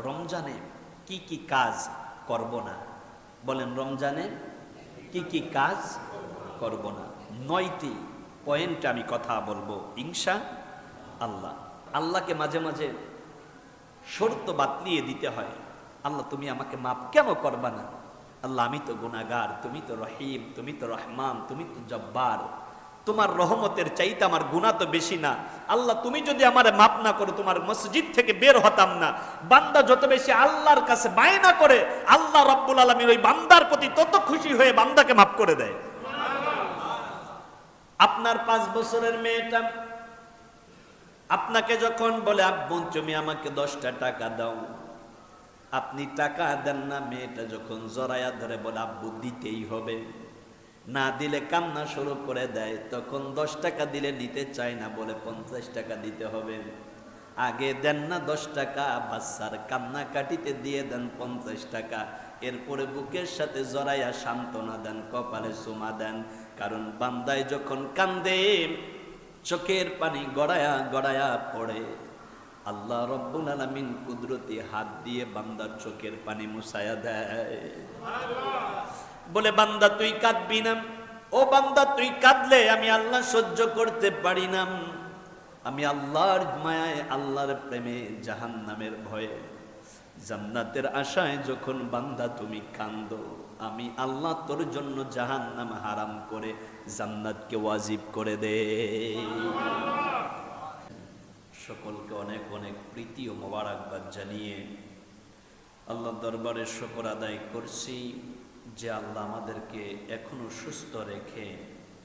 রমজানে কি কি কাজ করব না? বলেন, রমজানে কি কি কাজ করব না? 9টি পয়েন্টে আমি কথা বলবো ইনশা আল্লাহ। আল্লাহকে মাঝে মাঝে শর্ত বাতলিয়ে দিতে হয়। আল্লাহ, তুমি আমাকে মাফ কেন করবা না? আল্লাহ, আমি তো গুনাহগার, তুমি তো রহিম, তুমি তো রহমান, তুমি তো জব্বার, তোমার রহমতের চাইতে আমার গুনাহ তো বেশি না। আল্লাহ, তুমি যদি আমারে মাফ না করো, তোমার মসজিদ থেকে বের হতাম না। বান্দা যত বেশি আল্লাহর কাছে বায়না করে, আল্লাহ রাব্বুল আলামিন ওই বান্দার প্রতি তত খুশি হয়ে বান্দাকে মাফ করে দেয়। আপনার 5 বছরের মেয়েটা আপনাকে যখন বলে, আব্বু তুমি আমাকে 10টা টাকা দাও, আপনি টাকা দেন না। মেয়েটা যখন জড়ায়া ধরে বলে, আব্বু দিতেই হবে, না দিলে কান্না শুরু করে দেয়, তখন 10 টাকা দিলে নিতে চায় না, বলে 50 টাকা দিতে হবে। আগে দেন না 10 টাকা, বাচ্চার কান্না কাটিতে দিয়ে দেন 50 টাকা। এরপরে বুকের সাথে জড়াইয়া সান্ত্বনা দেন, কপালে চুমা দেন। কারণ বান্দায় যখন কান্দে, চোখের পানি গড়ায়া গড়ায়া পড়ে, আল্লাহ রব্বুল আলামিন কুদরতি হাত দিয়ে বান্দার চোখের পানি মুছায়া দেয়। বলে, বান্দা তুই কাঁদবি না। ও বান্দা, তুই কাঁদলে আমি আল্লাহ সহ্য করতে পারি না। আমি আল্লাহর মায়ায়, আল্লাহর প্রেমে, জাহান্নামের ভয়ে, জান্নাতের আশায় যখন বান্দা তুমি কান্দো, আমি আল্লাহ তোর জন্য জাহান্নাম হারাম করে জান্নাতকে ওয়াজিব করে দে। সকলকে অনেক অনেক প্রীতি ও মোবারকবাদ জানিয়ে আল্লাহ দরবারে শুকর আদায় করছি যে আল্লাহ আমাদেরকে এখনো সুস্থ রেখে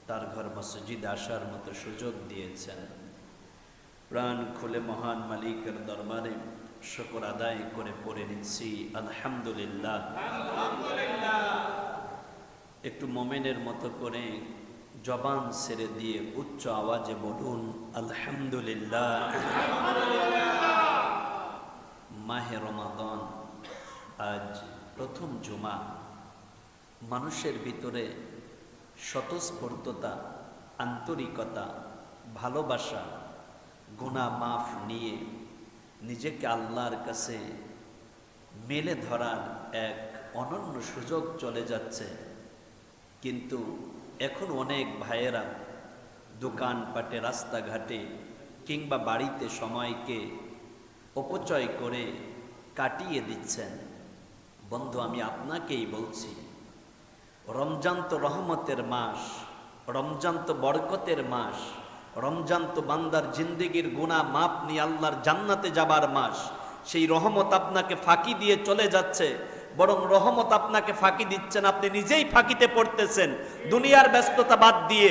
তার ঘর মসজিদে আসার মতো সুযোগ দিয়েছেন। প্রাণ খুলে মহান মালিকের দরবারে শুকর আদায় করে পড়ে নিচ্ছি আলহামদুলিল্লাহ। একটু মোমেনের মতো করে জবান ছেড়ে দিয়ে উচ্চ আওয়াজে বলুন আলহামদুলিল্লাহ। মাহে রমাদান, আজ প্রথম জুমা। মানুষের ভিতরে স্বতঃস্ফূর্ততা, আন্তরিকতা, ভালোবাসা, গুনাহ মাফ নিয়ে নিজেকে আল্লাহর কাছে মেলে ধরার এক অনন্য সুযোগ চলে যাচ্ছে। কিন্তু এখন অনেক ভাইয়েরা দোকানপাটে, রাস্তাঘাটে কিংবা বাড়িতে সময়কে অপচয় করে কাটিয়ে দিচ্ছেন। বন্ধু, আমি আপনাকেই বলছি, রমজান তো রহমতের মাস, রমজান তো বরকতের মাস, রমজান তো বান্দার জিন্দেগির গুনাহ মাপ নিয়ে আল্লাহর জান্নাতে যাবার মাস। সেই রহমত আপনাকে ফাঁকি দিয়ে চলে যাচ্ছে, বরং রহমত আপনাকে ফাঁকি দিচ্ছেন, আপনি নিজেই ফাঁকিতে পড়তেছেন। দুনিয়ার ব্যস্ততা বাদ দিয়ে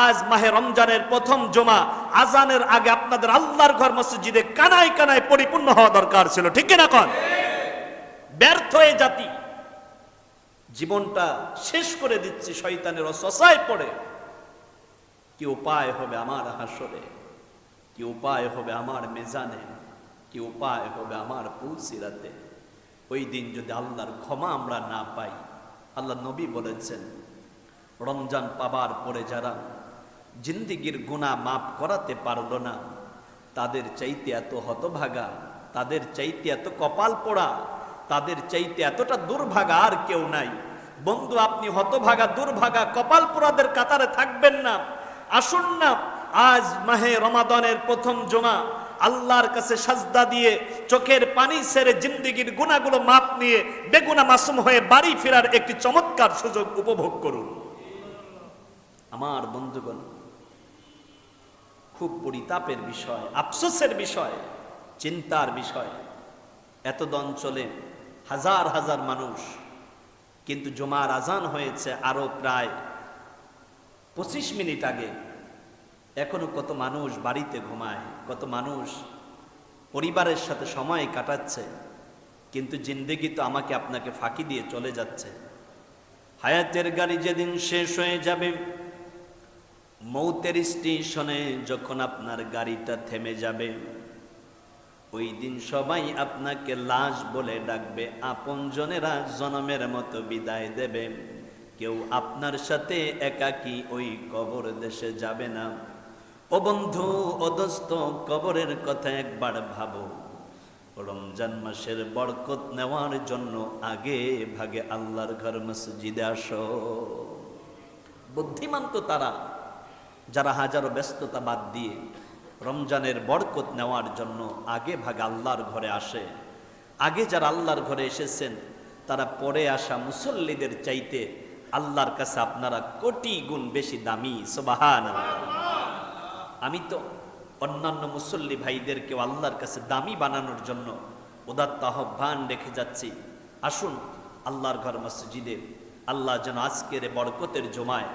আজ মাহে রমজানের প্রথম জুমা, আজানের আগে আপনাদের আল্লাহর ঘর মসজিদে কানায় কানায় পরিপূর্ণ হওয়া দরকার ছিল, ঠিক কিনা কোন? ব্যর্থ হয়ে জাতি জীবনটা শেষ করে দিচ্ছে শয়তানের ওয়াসওয়াসায় পড়ে। কি উপায় হবে আমার হাসরে, কি উপায় হবে আমার মেজানে, কি উপায় হবে আমার পুলসিরাতে। ওই দিন যদি আল্লাহর ক্ষমা আমরা না পাই, আল্লাহ নবী বলেছেন, রমজান পাবার পরে যারা জিন্দিগির গুনাহ মাফ করাতে পারল না, তাদের চাইতে এত হতভাগা, তাদের চাইতে এত কপাল পোড়া, তাদের চাইতে এতটা দুর্ভাগা আর কেউ নাই। বন্ধু, আপনি হতভাগা, দুর্ভাগা, কপাল পোড়াদের কাতারে থাকবেন না। আসুন না, আজ মাহে রমাদানের প্রথম জুমা, আল্লাহর কাছে সাজদা দিয়ে চোখের পানি ছেড়ে জিন্দিগির গুনাহগুলো মাপ নিয়ে বেগুনা মাসুম হয়ে বাড়ি ফেরার একটি চমৎকার সুযোগ উপভোগ করুন। আমার বন্ধুগণ, খুব পরিতাপের বিষয়, আফসোসের বিষয়, চিন্তার বিষয়, এতদ অঞ্চলে হাজার হাজার মানুষ, কিন্তু জুমার আজান হয়েছে আরো প্রায় 25 মিনিট আগে। এখনো কত মানুষ বাড়িতে ঘুমায়, কত মানুষ পরিবারের সাথে সময় কাটাচ্ছে, কিন্তু জিন্দেগি তো আমাকে আপনাকে ফাঁকি দিয়ে চলে যাচ্ছে। হায়াতের গাড়ি যেদিন শেষ হয়ে যাবে, মৌতের স্টেশনে যখন আপনার গাড়িটা থেমে যাবে, ওই দিন সবাই আপনাকে লাশ বলে ডাকবে, আপনজনেরা জনমের মতো বিদায় দেবে। কেউ আপনার সাথে একাকী ওই কবর দেশে যাবে না। ও বন্ধু, ও দোস্ত, কবরের কথা একবার ভাবো। রমজান মাসের বরকত নেওয়ার জন্য আগে ভাগে আল্লাহর ঘর মসজিদে আসো। বুদ্ধিমান তো তারা যারা হাজারো ব্যস্ততা বাদ দিয়ে রমজানের বরকত নেওয়ার জন্য আগে ভাগে আল্লাহর ঘরে আসে। আগে যারা আল্লাহর ঘরে এসেছেন তারা পরে আসা মুসল্লিদের চাইতে আল্লাহর কাছে আপনারা কোটি গুণ বেশি দামি। সুবহানাল্লাহ। আমি তো অন্যান্য মুসল্লি ভাইদেরকেও আল্লাহর কাছে দামি বানানোর জন্য উদাত্ত আহ্বান রেখে যাচ্ছি, আসুন আল্লাহর ঘর মসজিদে আল্লাহ যেন আজকের বরকতের জমায়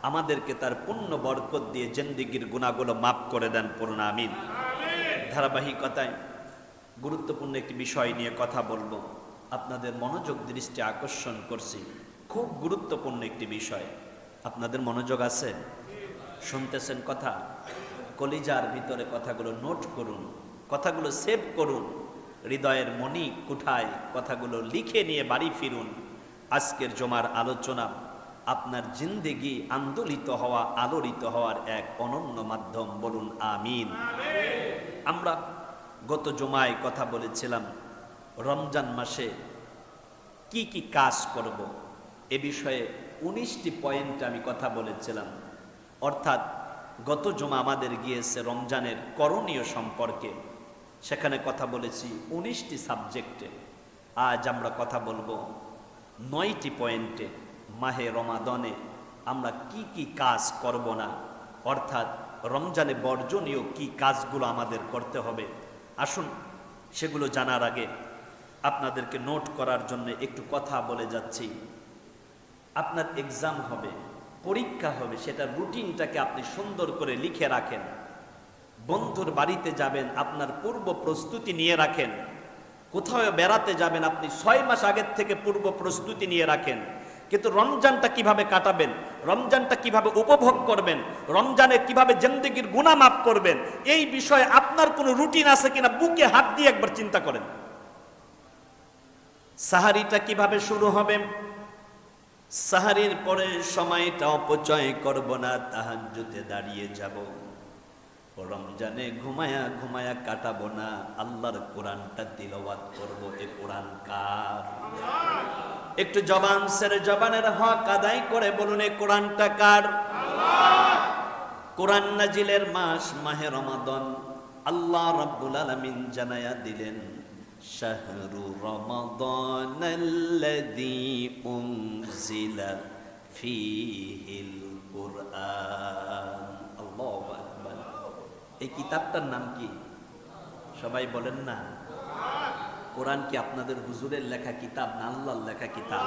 আমাদেরকে তার পূর্ণ বরকত দিয়ে জিন্দেগির গুনাহগুলো মাফ করে দেন, পূর্ণ আমিন। ধারাবাহিকতায় গুরুত্বপূর্ণ একটি বিষয় নিয়ে কথা বলবো, আপনাদের মনোযোগ দৃষ্টি আকর্ষণ করছি। খুব গুরুত্বপূর্ণ একটি বিষয়। আপনাদের মনোযোগ আছে? শুনতেছেন কথা? কলিজার ভিতরে কথাগুলো নোট করুন, কথাগুলো সেভ করুন, হৃদয়ের মনি কুঠায় কথাগুলো লিখে নিয়ে বাড়ি ফিরুন। আজকের জমার আলোচনা আপনার জিন্দেগি আন্দোলিত হওয়া, আলোড়িত হওয়ার এক অনন্য মাধ্যম। বলুন আমিন। আমরা গত জমায় কথা বলেছিলাম রমজান মাসে কি কি কাজ করব, এ বিষয়ে 19টি পয়েন্ট আমি কথা বলেছিলাম। অর্থাৎ গত জমা আমাদের গিয়েছে রমজানের করণীয় সম্পর্কে, সেখানে কথা বলেছি 19টি সাবজেক্টে। আজ আমরা কথা বলবো 9টি পয়েন্টে। মাহে রমাদানে আমরা কি কি কাজ করব না, অর্থাৎ রমজানে বর্জনীয় কি কাজগুলো আমাদের করতে হবে। আসুন সেগুলো জানার আগে আপনাদেরকে নোট করার জন্য একটু কথা বলে যাচ্ছি। আপনার এক্সাম হবে, পরীক্ষা হবে, সেটা রুটিনটাকে আপনি সুন্দর করে লিখে রাখেন। বন্ধুর বাড়িতে যাবেন, আপনার পূর্ব প্রস্তুতি নিয়ে রাখেন। কোথাও বেড়াতে যাবেন, আপনি 6 মাস আগের থেকে পূর্ব প্রস্তুতি নিয়ে রাখেন। কিন্তু রমজানটা কিভাবে কাটাবেন, রমজানটা কিভাবে উপভোগ করবেন, রমজানে কিভাবে জিন্দেগির গুনাহ মাফ করবেন, এই বিষয়ে আপনার কোনো রুটিন আছে কিনা বুকে হাত দিয়ে একবার চিন্তা করেন। সাহারিটা কিভাবে শুরু হবে, সাহারির পরে সময়টা অপচয় করব না, তাহাজ্জুদে দাঁড়িয়ে যাব। রমজানে ঘুমায়া ঘুমায়া কাটাবো না, আল্লাহর কোরআনটা তিলাওয়াত করব। এ কোরআন কার? একটু জবান ছেড়ে জবানের হক আদায় করে বলুন, এ কোরআনটা কার? কোরআন নাজিলের মাস মাহে রমাদান। আল্লাহ রাব্বুল আলামিন জানায়া দিলেন, শাহরু রমাদানাল্লাযী উনজিলা ফীহিল কুরআন। আল্লাহু আকবার। এই কিতাবটার নাম কি? সবাই বলেন না। কোরআন কি আপনাদের হুজুরের লেখা কিতাব না আল্লাহর লেখা কিতাব?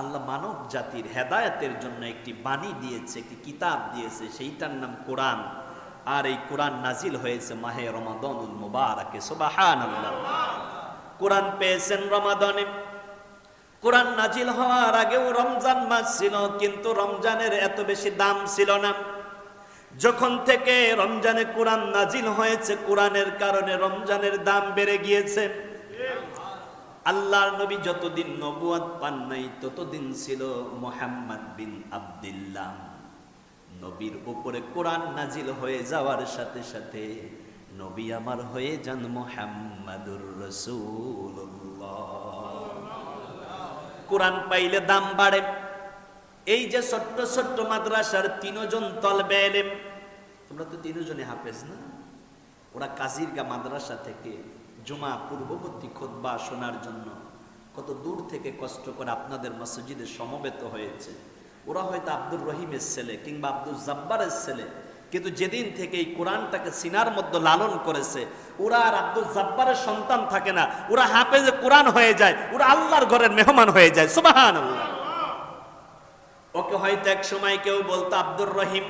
আল্লাহ মানব জাতির হেদায়েতের জন্য একটি বাণী দিয়েছে, একটি কিতাব দিয়েছে, সেইটার নাম কোরআন। আর এই কোরআন নাজিল হয়েছে মাহে রমাদানুল মুবারাকে। সুবহানাল্লাহ। কোরআন পেয়েছেন রমাদানে। কোরআন নাজিল হওয়ার আগেও রমজান মাস ছিল, কিন্তু রমজানের এত বেশি দাম ছিল না। যখন থেকে রমজানে কোরআন নাজিল হয়েছে, কোরআনের কারণে রমজানের দাম বেড়ে গিয়েছে। আল্লাহর নবী যতদিন নবুয়ত পান নাই ততদিন ছিল মুহাম্মদ বিন আব্দুল্লাহ। নবীর উপরে কোরআন নাজিল হয়ে যাওয়ার সাথে সাথে নবী আমার হয়ে যান মুহাম্মাদুর রাসূলুল্লাহ। কোরআন পাইলে দাম বাড়ে। এই যে ছোট্ট ছোট্ট মাদ্রাসার 3 জন তলবে ইলম, তোমরা তো 3 জনে হাফেজ না? ওরা কাজিরগা মাদ্রাসা থেকে জুমা পূর্ববর্তী খুতবা শোনার জন্য কত দূর থেকে কষ্ট করে আপনাদের মসজিদে সমবেত হয়েছে। ওরা হয়তো আব্দুর রহিমের ছেলে কিংবা আব্দুল জাব্বারের ছেলে, কিন্তু যেদিন থেকে এই কোরআনটাকে সিনার মধ্যে লালন করেছে, ওরা আর আব্দুল জাব্বারের সন্তান থাকে না, ওরা হাফেজে কোরআন হয়ে যায়, ওরা আল্লাহর ঘরের মেহমান হয়ে যায়। সুবহানাল্লাহ। ওকে হয়তো এক সময় কেউ বলতো আব্দুর রহিম,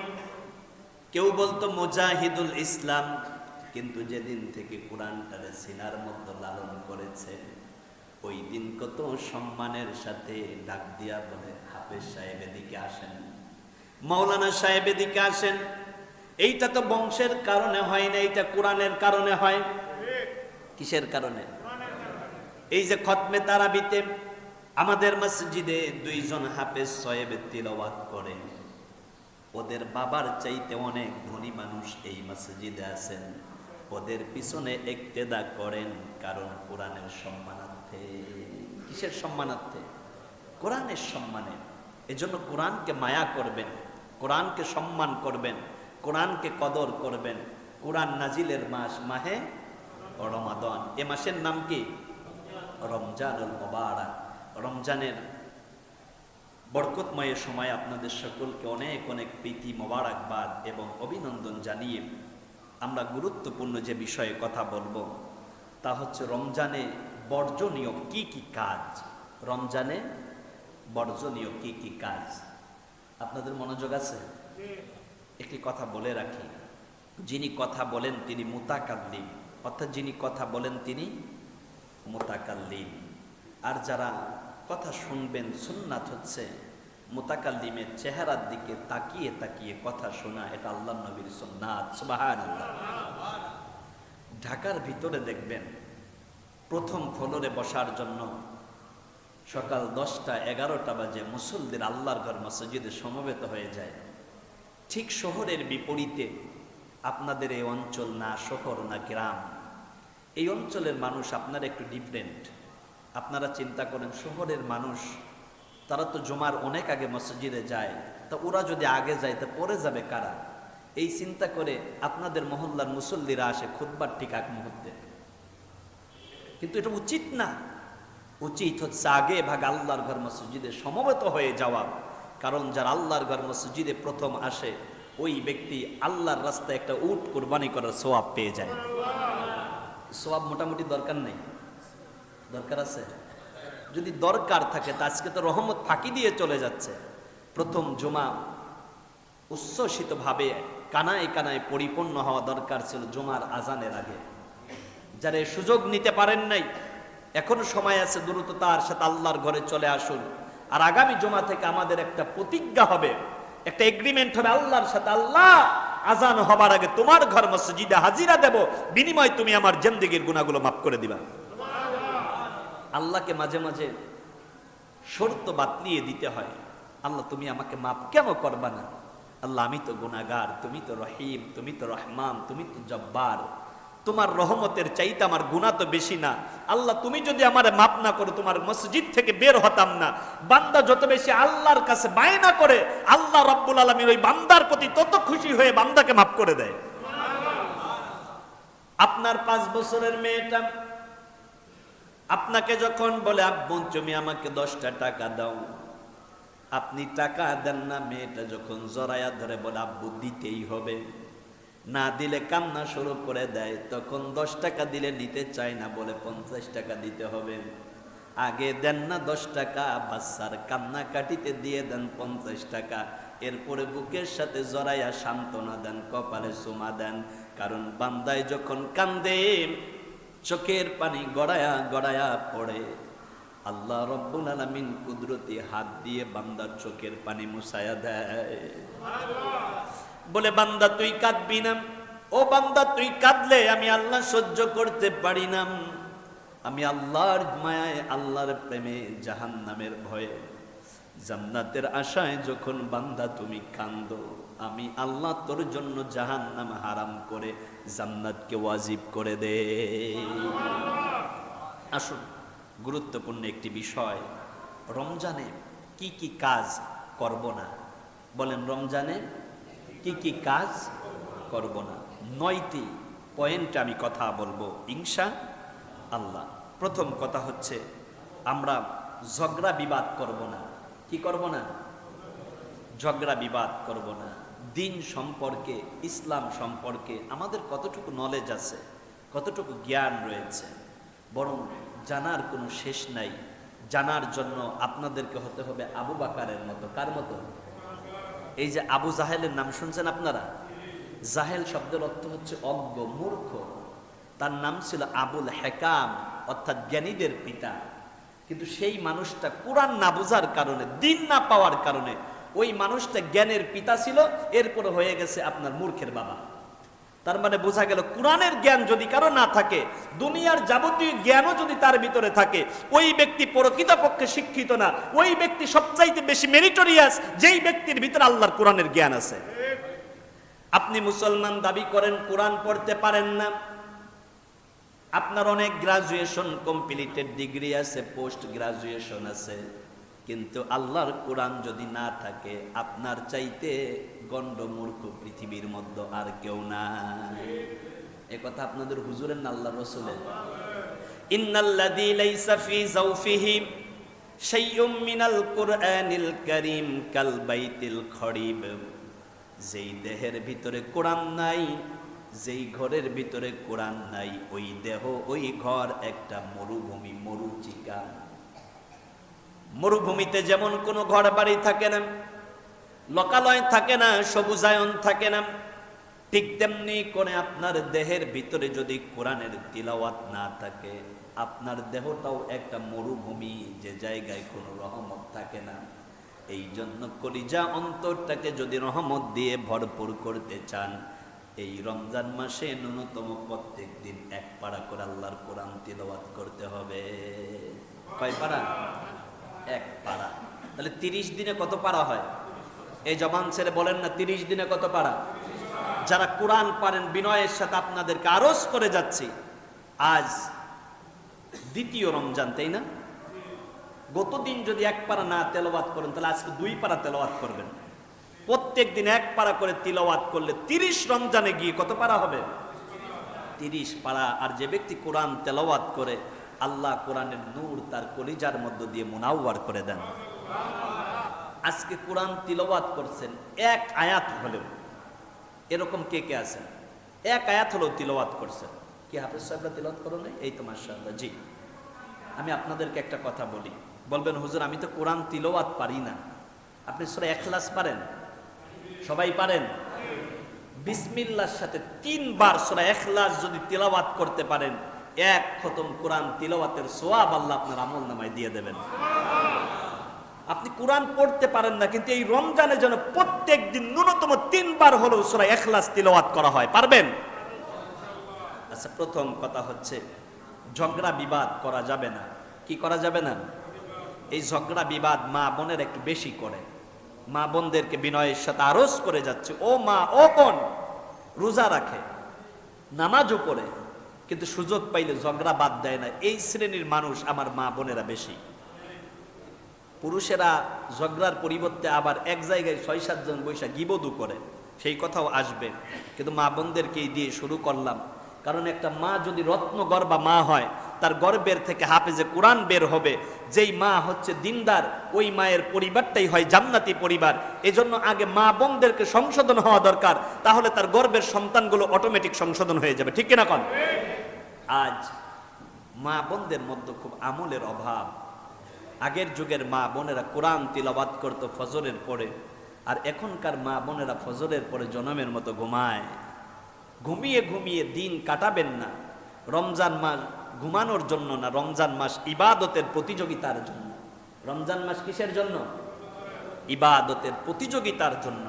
কেউ বলতো মুজাহিদুল ইসলাম, কিন্তু যেদিন থেকে কোরআনটারে সিনার মধ্যে লালন করেছে, ওই দিন কত সম্মানের সাথে ডাক দিয়া বলে, হাফেজ সাহেব এদিকে আসেন, মাওলানা সাহেব এদিকে আসেন। এইটা তো বংশের কারণে হয় না, এইটা কোরআনের কারণে হয়। কিসের কারণে? এই যে খতমে তারাবিতে আমাদের মসজিদে 2 জন হাফেজ সাহেব তিলাওয়াত করেন, ওদের বাবার চাইতে অনেক ধনী মানুষ এই মসজিদে আছেন। ওদের পিছনে ইক্তেদা করেন, কারণ কোরআনের সম্মানার্থে। কিসের সম্মানার্থে? কোরআনের সম্মানে। এজন্য কোরআনকে মায়া করবেন, কোরআনকে সম্মান করবেন, কোরআনকে কদর করবেন। কোরআন নাজিলের মাস মাহে রমাদান। এ মাসের নাম কি? রমজানুল মুবারাক। রমজানের বরকতময় সময় আপনাদের সকলকে অনেক অনেক প্রীতি, মোবারকবাদ এবং অভিনন্দন জানিয়ে আমরা গুরুত্বপূর্ণ যে বিষয়ে কথা বলবো তা হচ্ছে রমজানে বর্জনীয় কি কি কাজ। রমজানে বর্জনীয় কি কি কাজ? আপনাদের মনোযোগ আছে? একটি কথা বলে রাখি, যিনি কথা বলেন তিনি মুতাকাল্লিম, অর্থাৎ যিনি কথা বলেন তিনি মুতাকাল্লিম। আর যারা কথা শুনবেন, সুন্নাত হচ্ছে মুতাকাল্লিমের চেহারার দিকে তাকিয়ে তাকিয়ে কথা শোনা। এটা আল্লাহর নবীর সুন্নাত। সুবহানাল্লাহ। ঢাকার ভিতরে দেখবেন প্রথম ফ্লোরে বসার জন্য সকাল 10টা 11টা বাজে মুসল্লির আল্লাহর ঘর মসজিদে সমবেত হয়ে যায়। ঠিক শহরের বিপরীতে আপনাদের এই অঞ্চল না শহর না গ্রাম, এই অঞ্চলের মানুষ আপনারা একটু ডিফারেন্ট। আপনারা চিন্তা করেন শহরের মানুষ তারা তো জুমার অনেক আগে মসজিদে যায়, তা ওরা যদি আগে যায় তা পরে যাবে কারা? এই চিন্তা করে আপনাদের মহল্লার মুসল্লিরা আসে খুতবার ঠিক আগ মুহূর্তে। কিন্তু এটা উচিত না। উচিত হচ্ছে আগে ভাগ আল্লাহর ঘর মসজিদে সমবেত হয়ে যাওয়া। কারণ যারা আল্লাহর ঘর মসজিদে প্রথম আসে ওই ব্যক্তি আল্লাহর রাস্তায় একটা উট কুরবানি করার সওয়াব পেয়ে যায়। সওয়াব মোটামুটি দরকার নেই? দরকার আছে? যদি দরকার থাকে তা আজকে তো রহমত ফাঁকি দিয়ে চলে যাচ্ছে। প্রথম জুমা উচ্ছ্বসিতভাবে কানায় কানায় পরিপূর্ণ হওয়া দরকার ছিল জুমার আজানের আগে। যারা সুযোগ নিতে পারেন নাই, এখনো সময় আছে, দ্রুত তার সাথে আল্লাহর ঘরে চলে আসুন। আর আগামী জুমা থেকে আমাদের একটা প্রতিজ্ঞা হবে, একটা এগ্রিমেন্ট হবে আল্লাহর সাথে, আল্লাহ আজান হবার আগে তোমার ঘর মসজিদে হাজিরা দেব, বিনিময় তুমি আমার জিন্দেগীর গুনাহগুলো মাফ করে দিবা। আল্লাহকে মাঝে মাঝে শর্ত বাতলিয়ে দিতে হয়। আল্লাহ তুমি আমাকে মাফ কেন করবা না? আল্লাহ আমি তো গুনাহগার, তুমি তো রহিম, তুমি তো রহমান, তুমি তো জব্বার, তোমার রহমতের চাইতে আমার গুনাহ তো বেশি না। আল্লাহ তুমি যদি আমারে মাফ না করো তোমার মসজিদ থেকে বের হতাম না। বান্দা যত বেশি আল্লাহর কাছে বায়না করে আল্লাহ রাব্বুল আলামিন ওই বান্দার প্রতি তত খুশি হয়ে বান্দাকে মাফ করে দেয়। আপনার 5 বছরের মেয়েটা আপনাকে যখন বলে আব্বু তুমি আমাকে 10টা টাকা দাও, আপনি টাকা দেন না। মেয়েটা যখন জড়ায়া ধরে বলে আব্বু দিতেই হবে, না দিলে কান্না শুরু করে দেয়, তখন 10 টাকা দিলে নিতে চায় না, বলে 50 টাকা দিতে হবে। আগে দেন না 10 টাকা, বাচ্চার কান্না কাটিতে দিয়ে দেন 50 টাকা। এরপরে বুকের সাথে জড়াইয়া সান্ত্বনা দেন, কপালে চুমা দেন। কারণ বান্দায় যখন কান্দে চোখের পানি গড়ায়া গড়ায়া পড়ে, আল্লাহ রব্বুল আলামিন কুদরতি হাত দিয়ে বান্দার চোখের পানি মুছায়া দেয়। বলে বান্দা তুই কাঁদবি না, ও বান্দা তুই কাঁদলে আমি আল্লাহ সহ্য করতে পারি না। আমি আল্লাহর মায়ায়, আল্লাহর প্রেমে, জাহান্নামের ভয়ে, জান্নাতের আশায় যখন বান্দা তুমি কান্দো, আমি আল্লাহ তোর জন্য জাহান্নাম হারাম করে জান্নাতকে ওয়াজিব করে দে। আসুন, গুরুত্বপূর্ণ একটি বিষয়, রমজানে কি কি কাজ করব না? বলেন রমজানে কি কি কাজ করব না? 9টি পয়েন্টে আমি কথা বলবো ইনশাআল্লাহ। প্রথম কথা হচ্ছে আমরা ঝগড়া বিবাদ করব না। কি করব না? ঝগড়া বিবাদ করব না। দিন সম্পর্কে, ইসলাম সম্পর্কে আমাদের কতটুকু নলেজ আছে, কতটুকু জ্ঞান রয়েছে, বরং জানার কোনো শেষ নাই। জানার জন্য আপনাদেরকে হতে হবে আবু বাকারের মতো। কার মতো? এই যে আবু জাহেলের নাম শুনছেন আপনারা? জাহেল শব্দের অর্থ হচ্ছে অজ্ঞ, মূর্খ। তার নাম ছিল আবুল হেকাম, অর্থাৎ জ্ঞানীদের পিতা। কিন্তু সেই মানুষটা কোরআন না বোঝার কারণে, দিন না পাওয়ার কারণে ওই মানুষটা জ্ঞানের পিতা ছিল, এরপরে হয়ে গেছে আপনার মূর্খের বাবা। তার মানে বোঝা গেল কোরআনের জ্ঞান যদি কারো না থাকে, দুনিয়ার যাবতীয় জ্ঞানও যদি তার ভিতরে থাকে, ওই ব্যক্তি প্রকৃতপক্ষে শিক্ষিত না। ওই ব্যক্তি সবচাইতে বেশি মেরিটোরিয়াস যেই ব্যক্তির ভিতরে আল্লাহর কোরআনের জ্ঞান আছে। আপনি মুসলমান দাবি করেন, কোরআন পড়তে পারেন না, আপনার অনেক গ্রাজুয়েশন কমপ্লিটেড ডিগ্রি আছে, পোস্ট গ্রাজুয়েশন আছে, কিন্তু আল্লাহর কোরআন যদি না থাকে আপনার চাইতে গণ্ডমূর্খ পৃথিবীর মধ্যে আর কেউ নাই। এ কথা আপনাদের হুজুরের না আল্লাহর রাসূলের? ইন্নাল্লাযী লাইসা ফি যাওফিহি শাইউম মিনাল কুরআনিল কারীম কাল বাইতিল খরিব। যেই দেহের ভিতরে কোরআন নাই, যেই ঘরের ভিতরে কোরআন নাই, ওই দেহ ওই ঘর একটা মরুভূমি, মরুচিকা। মরুভূমিতে যেমন কোনো ঘর বাড়ি থাকে না, লোকালয় থাকে না, সবুজায়ন থাকে না, ঠিক তেমনি করে আপনার দেহের ভিতরে যদি কোরআনের তিলাওয়াত না থাকে আপনার দেহটাও একটা মরুভূমি, যে জায়গায় কোনো রহমত থাকে না। এই জন্য কলিজা অন্তরটাকে যদি রহমত দিয়ে ভরপুর করতে চান, এই রমজান মাসে ন্যূনতম প্রত্যেক দিন এক পারা করে আল্লাহর কোরআন তিলাওয়াত করতে হবে। কয় পারা? এক পারা। তাহলে 30 দিনে কত পারা হয়? এই জবান ছেড়ে বলেন না 30 দিনে কত পারা? যারা কোরআন পারেন বিনয়ের সাথে আপনাদেরকে আরজ করে যাচ্ছি, আজ দ্বিতীয় রমজান, তাই না? গতদিন যদি এক পারা না তেলাওয়াত করেন তাহলে আজকে 2 পারা তেলাওয়াত করবেন। প্রত্যেক দিন এক পারা করে তিলাওয়াত করলে 30 রমজানে গিয়ে কত পারা হবে? 30 পারা। আর যে ব্যক্তি কোরআন তেলাওয়াত করে আল্লাহ কোরআনের নূর তার কলিজার মধ্য দিয়ে মুনাওয়ার করে দেন। আজকে কোরআন তিলাওয়াত করছেন, এক আয়াত হলেও, এরকম কে কে আছেন এক আয়াত হলেও তিলাওয়াত করছেন? কি হাফেজ সাহেবরা তিলাওয়াত করো নাই? এই তো মাশাআল্লাহ। জি, আমি আপনাদেরকে একটা কথা বলি, বলবেন হুজুর আমি তো কোরআন তিলাওয়াত পারি না। আপনি সূরা ইখলাস পারেন? সবাই পারেন? বিসমিল্লাহর সাথে 3 বার সূরা ইখলাস যদি তিলাওয়াত করতে পারেন, এক খতম কোরআন তিলাওয়াতের সওয়াব আল্লাহ আপনার আমলনামায় দিয়ে দেবেন। আপনি কোরআন পড়তে পারেন না, কিন্তু এই রমজানে যেন প্রত্যেক দিন ন্যূনতম 3 বার হলেও সূরা ইখলাস তিলাওয়াত করা হয়। পারবেন? আচ্ছা, প্রথম কথা হচ্ছে ঝগড়া বিবাদ করা যাবে না। কি করা যাবে না? এই ঝগড়া বিবাদ মা বোনের একটু বেশি করে। মা বোনদেরকে বিনয়ের সাথে আরজ করে যাচ্ছে, ও মা ও বোন, রোজা রাখে, নামাজও পড়ে, কিন্তু সুযোগ পাইলে ঝগড়া বাদ দেয় না। এই শ্রেণীর মানুষ আমার মা বোনেরা বেশি। পুরুষেরা ঝগড়ার পরিবর্তে আবার এক জায়গায় 6-7 জন বৈশা গিবদু করে, সেই কথাও আসবে, কিন্তু মা বোনদেরকে দিয়ে শুরু করলাম। কারণ একটা মা যদি রত্নগর্ভা মা হয়, তার গর্ভের থেকে হাফেজে কোরআন বের হবে। যেই মা হচ্ছে দিনদার, ওই মায়ের পরিবারটাই হয় জান্নাতি পরিবার। এজন্য আগে মা বোনদেরকে সংশোধন হওয়া দরকার, তাহলে তার গর্ভের সন্তানগুলো অটোমেটিক সংশোধন হয়ে যাবে। ঠিক কিনা কোন? আজ মা বোনদের মধ্যে খুব আমলের অভাব। আগের যুগের মা বোনেরা কোরআন তিলাওয়াত করতো ফজরের পরে, আর এখনকার মা বোনেরা ফজরের পরে জনমের মতো ঘুমায়। ঘুমিয়ে ঘুমিয়ে দিন কাটাবেন না। রমজান মাস ঘুমানোর জন্য না, রমজান মাস ইবাদতের প্রতিযোগিতার জন্য। রমজান মাস কিসের জন্য? ইবাদতের প্রতিযোগিতার জন্য।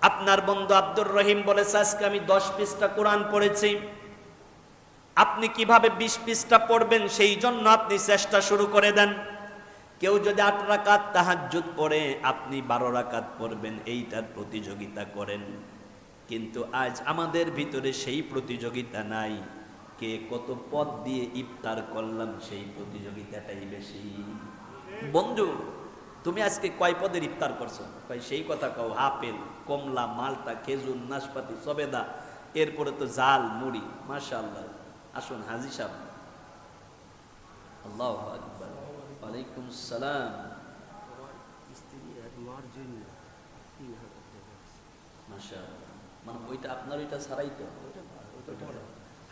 আপনার বন্ধু আব্দুর রহিম বলেছে আজকে আমি 10 পৃষ্ঠা কোরআন পড়েছি। আপনি কিভাবে 20 পৃষ্ঠা পড়বেন সেই জন্য আপনি চেষ্টা শুরু করে দেন। কেউ যদি 8 রাকাত তাহাজ্জুদ পড়ে, আপনি 12 রাকাত পড়বেন, এইটার প্রতিযোগিতা করেন। কিন্তু আজ আমাদের ভিতরে সেই প্রতিযোগিতা নাই। কে কত পদ দিয়ে ইফতার করলাম সেই প্রতিযোগিতাটাই বেশি। বন্ধু তুমি আজকে কয় পদের ইফতার করছো? কয় সেই কথা কও, আপেল, কমলা, মালটা, খেজুর, নাশপাতি, সবেদা, এরপরে তো জাল মুড়ি। মাশাআল্লাহ। আসুন হাজী সাহেব। আল্লাহু আকবার। ওয়ালাইকুম সালাম। মাশাআল্লাহ। মানে ওইটা আপনার ওইটা ছাড়াই তো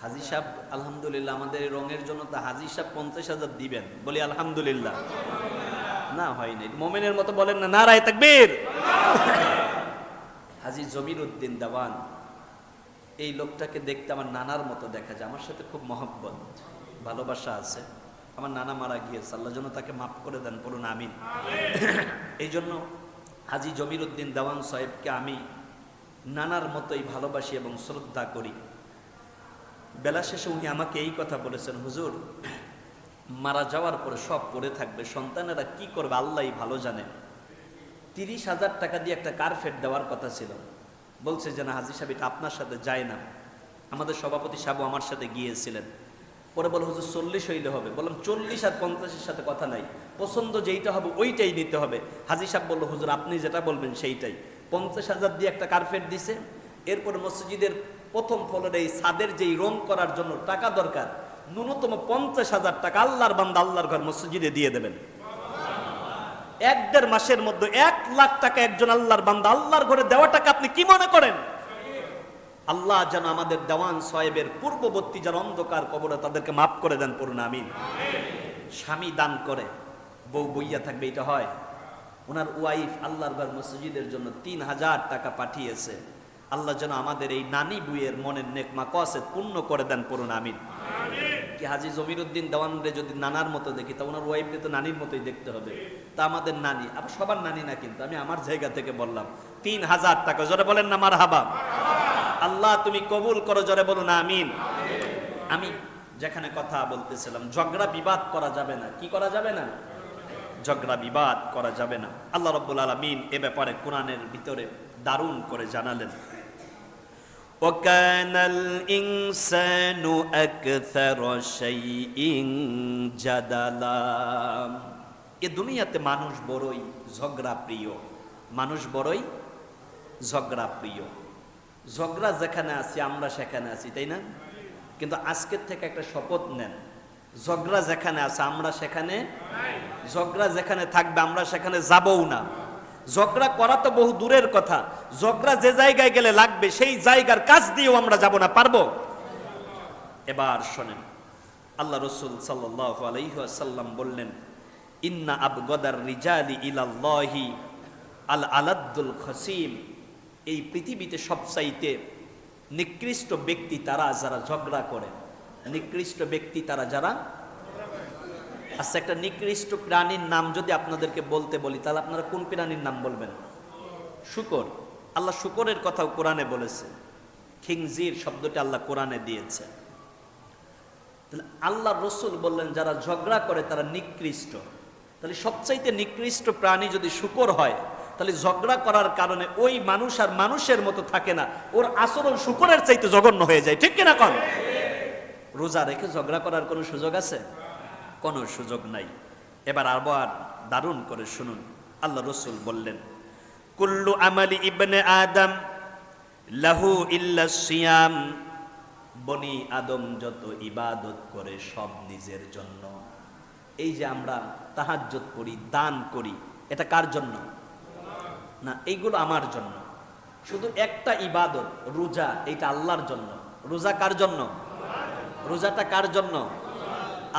হাজী সাহেব আলহামদুলিল্লাহ। আমাদের রঙের জন্য তো হাজী সাহেব 50,000 দিবেন, বলি আলহামদুলিল্লাহ। না হয় নাই, মোমেনের মতো বলেন না নারায়ে তাকবীর। হাজী জমির উদ্দিন দেওয়ান, এই লোকটাকে দেখতে আমার নানার মতো দেখা যায়। আমার সাথে খুব মহব্বত, ভালোবাসা আছে। আমার নানা মারা গিয়েছে, আল্লাহ যেন তাকে মাফ করে দেন, বলুন আমিন। এই জন্য হাজী জমির উদ্দিন দেওয়ান সাহেবকে আমি নানার মতোই ভালোবাসি এবং শ্রদ্ধা করি। বেলা শেষে উনি আমাকে এই কথা বলেছেন, হুজুর মারা যাওয়ার পরে সব পড়ে থাকবে, সন্তানেরা কি করবে আল্লাহই ভালো জানে। 30,000 টাকা দিয়ে একটা কার্পেট দেওয়ার কথা ছিল। বলছে যে না হাজী সাহেব এটা আপনার সাথে যায় না। আমাদের সভাপতি সাহেব আমার সাথে গিয়েছিলেন। পরে বলে হুজুর 40 হইলে হবে। বললাম 40 আর 50-এর সাথে কথা নাই, পছন্দ যেইটা হবে ওইটাই নিতে হবে। হাজী সাহেব বলল হুজুর আপনি যেটা বলবেন সেইটাই। 50,000 দিয়ে একটা কার্পেট দিছে। এরপর মসজিদের প্রথম ফ্লোরে এই ছাদের যেই রং করার জন্য টাকা দরকার, ন্যূনতম 50,000 টাকা আল্লাহর বান্দা আল্লাহর ঘর মসজিদে দিয়ে দেবেন। 1-1.5 মাসের মধ্যে 1 লাখ টাকা একজন আল্লাহর বান্দা আল্লাহর ঘরে দেওয়া টাকা আপনি কি মনে করেন? আল্লাহ যেন আমাদের দেওয়ান সাহেবের পূর্ববর্তী যারা অন্ধকার কবরে তাদেরকে মাফ করে দেন, পড়ুন আমিন। স্বামী দান করে বউ বইয়া থাকবে, এটা হয়? ওনার ওয়াইফ আল্লাহর ঘর মসজিদের জন্য 3000 টাকা পাঠিয়েছে। আল্লাহ যেন আমাদের এই নানি বুয়ের মনের নেক মাকসাদ পূর্ণ করে দেন, পড়ুন আমিন। কি হাজী জমিরুদ্দিন দেওয়ানরে যদি নানার মতো দেখি, তা ওনার ওয়াইফকে তো নানির মতোই দেখতে হবে। তা আমাদের নানি, আবার সবার নানি না, কিন্তু আমি আমার জায়গা থেকে বললাম 3000 টাকা। জোরে বলেন না মারহাবা। আল্লাহ তুমি কবুল করো, জোরে বলুন আমিন। আমি যেখানে কথা বলতেছিলাম, ঝগড়া বিবাদ করা যাবে না। কি করা যাবে না? ঝগড়া বিবাদ করা যাবে না। আল্লাহ রাব্বুল আলামিন এ ব্যাপারে কোরআনের ভিতরে দারুণ করে জানালেন, ওয়াকানাল ইনসানু আকসারা শাইইন জাদালা। এ দুনিয়াতে মানুষ বড়ই ঝগড়া প্রিয়, মানুষ বড়ই ঝগড়া প্রিয়। ঝগড়া যেখানে আছি আমরা সেখানে আছি, তাই না? কিন্তু আজকের থেকে একটা শপথ নেন, ঝগড়া যেখানে আছে আমরা সেখানে, ঝগড়া যেখানে থাকবে আমরা সেখানে যাবও না। ঝগড়া করা তো বহু দূরের কথা, ঝগড়া যে জায়গায় গেলে লাগবে সেই জায়গার কাজ দিয়েও আমরা যাব না, পারবো? এবার শোনেন, আল্লাহ রাসূল সাল্লাল্লাহু আলাইহি ওয়াসাল্লাম বললেন, ইন্না আবগাদার রিজালি ইলাল্লাহি আল আলাদ্দুল খসিম। এই পৃথিবীতে সবচাইতে নিকৃষ্ট ব্যক্তি তারা যারা ঝগড়া করে। নিকৃষ্ট ব্যক্তি তারা যারা। আচ্ছা, একটা নিকৃষ্ট প্রাণীর নাম যদি আপনাদেরকে বলতে বলি, তাহলে আপনারা কোন প্রাণীর নাম বলবেন? শুকর। আল্লাহ শুকরের কথাও কোরআনে বলেছে, খিনজির শব্দটি আল্লাহ কোরআনে দিয়েছে। আল্লাহ রসুল বললেন যারা ঝগড়া করে তারা নিকৃষ্ট। তাহলে সবচাইতে নিকৃষ্ট প্রাণী যদি শুকর হয়, তাহলে ঝগড়া করার কারণে ওই মানুষ আর মানুষের মতো থাকে না, ওর আচরণ শুকরের চাইতে জঘন্য হয়ে যায়, ঠিক কিনা কোন? রোজা রেখে ঝগড়া করার কোনো সুযোগ আছে? কোনো সুযোগ নাই। এবার আবার দারুণ করে শুনুন, আল্লাহ রসুল বললেন, কুল্লু আমালি ইবনে আদম লাহু ইল্লা সিয়াম। বনি আদম যত ইবাদত করে সব নিজের জন্য। এই যে আমরা তাহাজ্জুদ করি, দান করি, এটা কার জন্য? না, এইগুলো আমার জন্য। শুধু একটা ইবাদত রোজা, এটা আল্লাহর জন্য। রোজা কার জন্য? রোজাটা কার জন্য?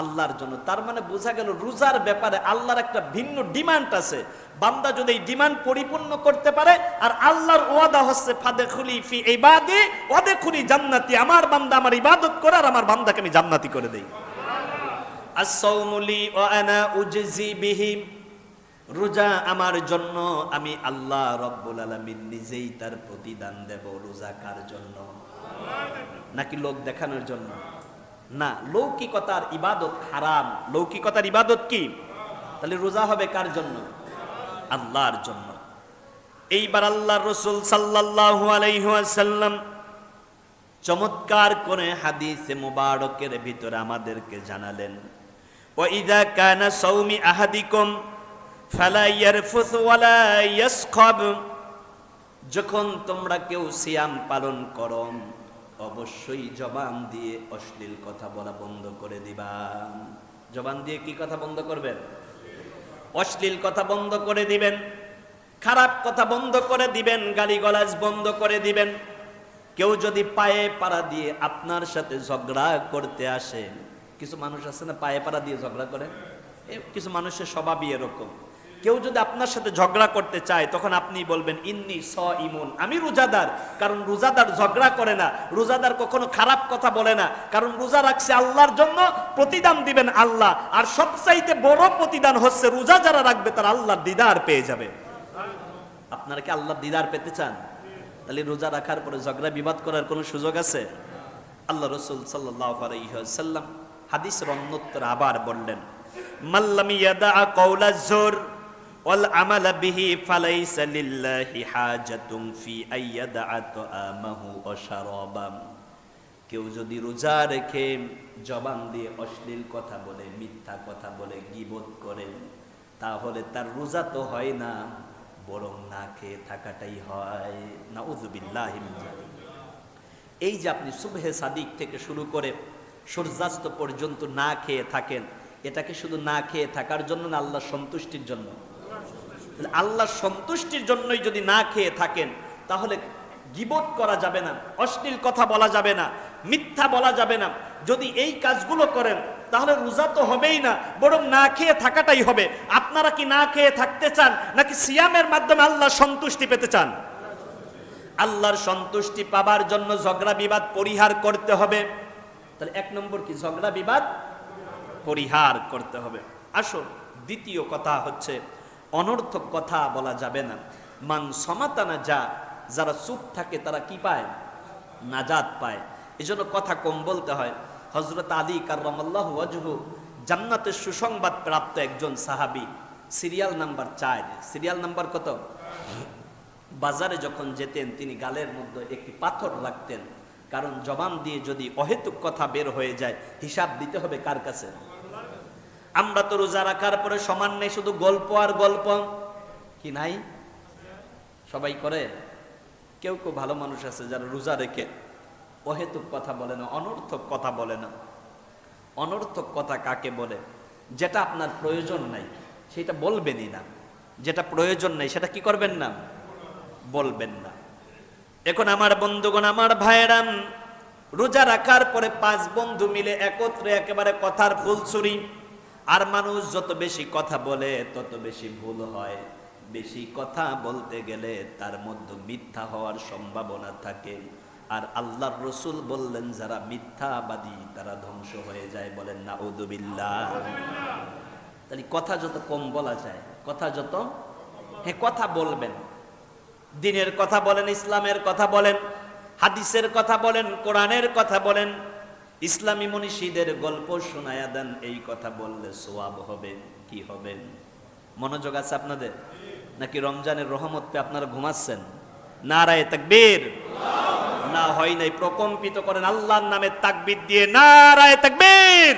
আল্লাহর জন্য। তার মানে বোঝা গেল রোজার ব্যাপারে আল্লাহর একটা ভিন্ন ডিমান্ড আছে। বান্দা যদি এই ডিমান্ড পরিপূর্ণ করতে পারে, আর আল্লাহর ওয়াদা হচ্ছে ফাদখুলি ফি ইবাদি ওয়াদখুলি জান্নাতি, আমার বান্দা আমার ইবাদত করে আর আমার বান্দাকে আমি জান্নাতি করে দেই। আস-সাওমু লি ওয়া আনা উজজি বিহি। রোজা আমার জন্য, আমি আল্লাহ রাব্বুল আলামিন নিজেই তার প্রতিদান দেব। রোজা কার জন্য? নাকি লোক দেখানোর জন্য? না, লৌকিকতার ইবাদত হারাম। লৌকিকতার ইবাদত কি? তাহলে রোজা হবে কার জন্য? আল্লাহর জন্য। এইবার আল্লাহর রাসূল সাল্লাল্লাহু আলাইহি ওয়াসাল্লাম চমৎকার করে হাদিসে মুবারকের ভিতরে আমাদেরকে জানালেন, ওয়া ইযা কানা সাওমি আহাদিকুম ফালা ইয়ারফুস ওয়ালা ইয়াসখাব। যখন তোমরা কেউ সিয়াম পালন করো, অবশ্যই জবান দিয়ে অশ্লীল কথা বলা বন্ধ করে দিবা। জবান দিয়ে কি কথা বন্ধ করবেন? অশ্লীল কথা বন্ধ করে দিবেন, খারাপ কথা বন্ধ করে দিবেন, গালিগালাজ বন্ধ করে দিবেন। কেউ যদি পায়ে পাড়া দিয়ে আপনার সাথে ঝগড়া করতে আসে, কিছু মানুষ আছে না পায়ে পাড়া দিয়ে ঝগড়া করে, কিছু মানুষের স্বভাবই এরকম। কেউ যদি আপনার সাথে ঝগড়া করতে চায়, তখন আপনি বলবেন ইন্নী সাইমুন, আমি রোজাদার। কারণ রোজাদার ঝগড়া করে না, রোজাদার কখনো খারাপ কথা বলে না, কারণ রোজা রাখছে আল্লাহর জন্য। প্রতিদান দিবেন আল্লাহ, আর সবচাইতে বড় প্রতিদান হচ্ছে রোজা যারা রাখবে তারা আল্লাহর দিদার পেয়ে যাবে। আপনারা কি আল্লাহর দিদার পেতে চান? তাহলে রোজা রাখার পরে ঝগড়া বিবাদ করার কোনো সুযোগ আছে? আল্লাহ রাসূল সাল্লাল্লাহু আলাইহি ওয়াসাল্লাম হাদিসের অন্যত্তর আবার বললেন, মাল্লাম ইয়াদা কাওলাজ জুর ওয়াল আমালা বিহি ফালাইসা লিল্লাহি হাজাতুন ফি আইয়াদা তাআমাহু ওয়া শারাবাম। কেউ যদি রোজা রেখে জবান দিয়ে অশ্লীল কথা বলে, মিথ্যা কথা বলে, গীবত করে, তাহলে তার রোজা তো হয় না, বরং না খেয়ে থাকাটাই হয়। নাউযুবিল্লাহি মিন যালিক। এই যে আপনি সুবহে সাদিক থেকে শুরু করে সূর্যাস্ত পর্যন্ত না খেয়ে থাকেন, এটা কি শুধু না খেয়ে থাকার জন্য না আল্লাহর সন্তুষ্টির জন্য? আল্লাহর সন্তুষ্টির জন্যই যদি না খেয়ে থাকেন, তাহলে গীবত করা যাবে না, অশ্লীল কথা বলা যাবে না, মিথ্যা বলা যাবে না। যদি এই কাজগুলো করেন তাহলে রোজা তো হবেই না, বরং না খেয়ে থাকাটাই হবে। আপনারা কি না খেয়ে থাকতে চান, নাকি সিয়ামের মাধ্যমে আল্লাহর সন্তুষ্টি পেতে চান? আল্লাহর সন্তুষ্টি পাবার জন্য ঝগড়া বিবাদ পরিহার করতে হবে। তাহলে 1 নম্বর কি? ঝগড়া বিবাদ পরিহার করতে হবে। আসুন, দ্বিতীয় কথা হচ্ছে অনর্থক কথা বলা যাবে না। মান সমাতানা যা, যারা চুপ থাকে তারা কি পায়? নাজাত পায়। এজন্য কথা কম বলতে হয়। হযরত আলী কাররামাল্লাহু ওয়াজহু জান্নাতের সুসংবাদ প্রাপ্ত একজন সাহাবী, সিরিয়াল নাম্বার 4। সিরিয়াল নাম্বার কত? বাজারে যখন যেতেন তিনি গালের মধ্যে একটি পাথর রাখতেন, কারণ জবান দিয়ে যদি অহেতুক কথা বের হয়ে যায়, হিসাব দিতে হবে কার কাছে? আমরা তো রোজা রাখার পরে সমান নেই, শুধু গল্প আর গল্প, কি নাই? সবাই করে। কেউ কেউ ভালো মানুষ আছে যারা রোজা রেখে অহেতুক কথা বলে না, অনর্থক কথা বলে না। অনর্থক কথা কাকে বলে? যেটা আপনার প্রয়োজন নাই সেটা বলবেনই না, যেটা প্রয়োজন নেই সেটা কি করবেন না? বলবেন না। এখন আমার বন্ধুগণ, আমার ভাইয়েরাম, রোজা রাখার পরে 5 বন্ধু মিলে একত্রে একেবারে কথার ফুলছুরি। আর মানুষ যত বেশি কথা বলে তত বেশি ভুল হয়। বেশি কথা বলতে গেলে তার মধ্যে মিথ্যা হওয়ার সম্ভাবনা থাকে। আর আল্লাহর রাসূল বললেন, যারা মিথ্যাবাদী তারা ধ্বংস হয়ে যায়। বলেন নাউযুবিল্লাহ। তাহলে কথা যত কম বলা যায়, কথা যত, কথা বলবেন। দ্বীনের কথা বলেন, ইসলামের কথা বলেন, হাদিসের কথা বলেন, কোরআনের কথা বলেন, ইসলামী মনীষীদের গল্প শোনায়া দেন। এই কথা বললে সওয়াব হবে। কি হবে? মনোযোগ আছে আপনাদের? নাকি রমজানের রহমত পেয়ে আপনারা ঘুমাচ্ছেন? নারায়ে তাকবীর। না হয় নাই, প্রকম্পিত করেন আল্লাহর নামে তাকবীর দিয়ে, নারায়ে তাকবীর।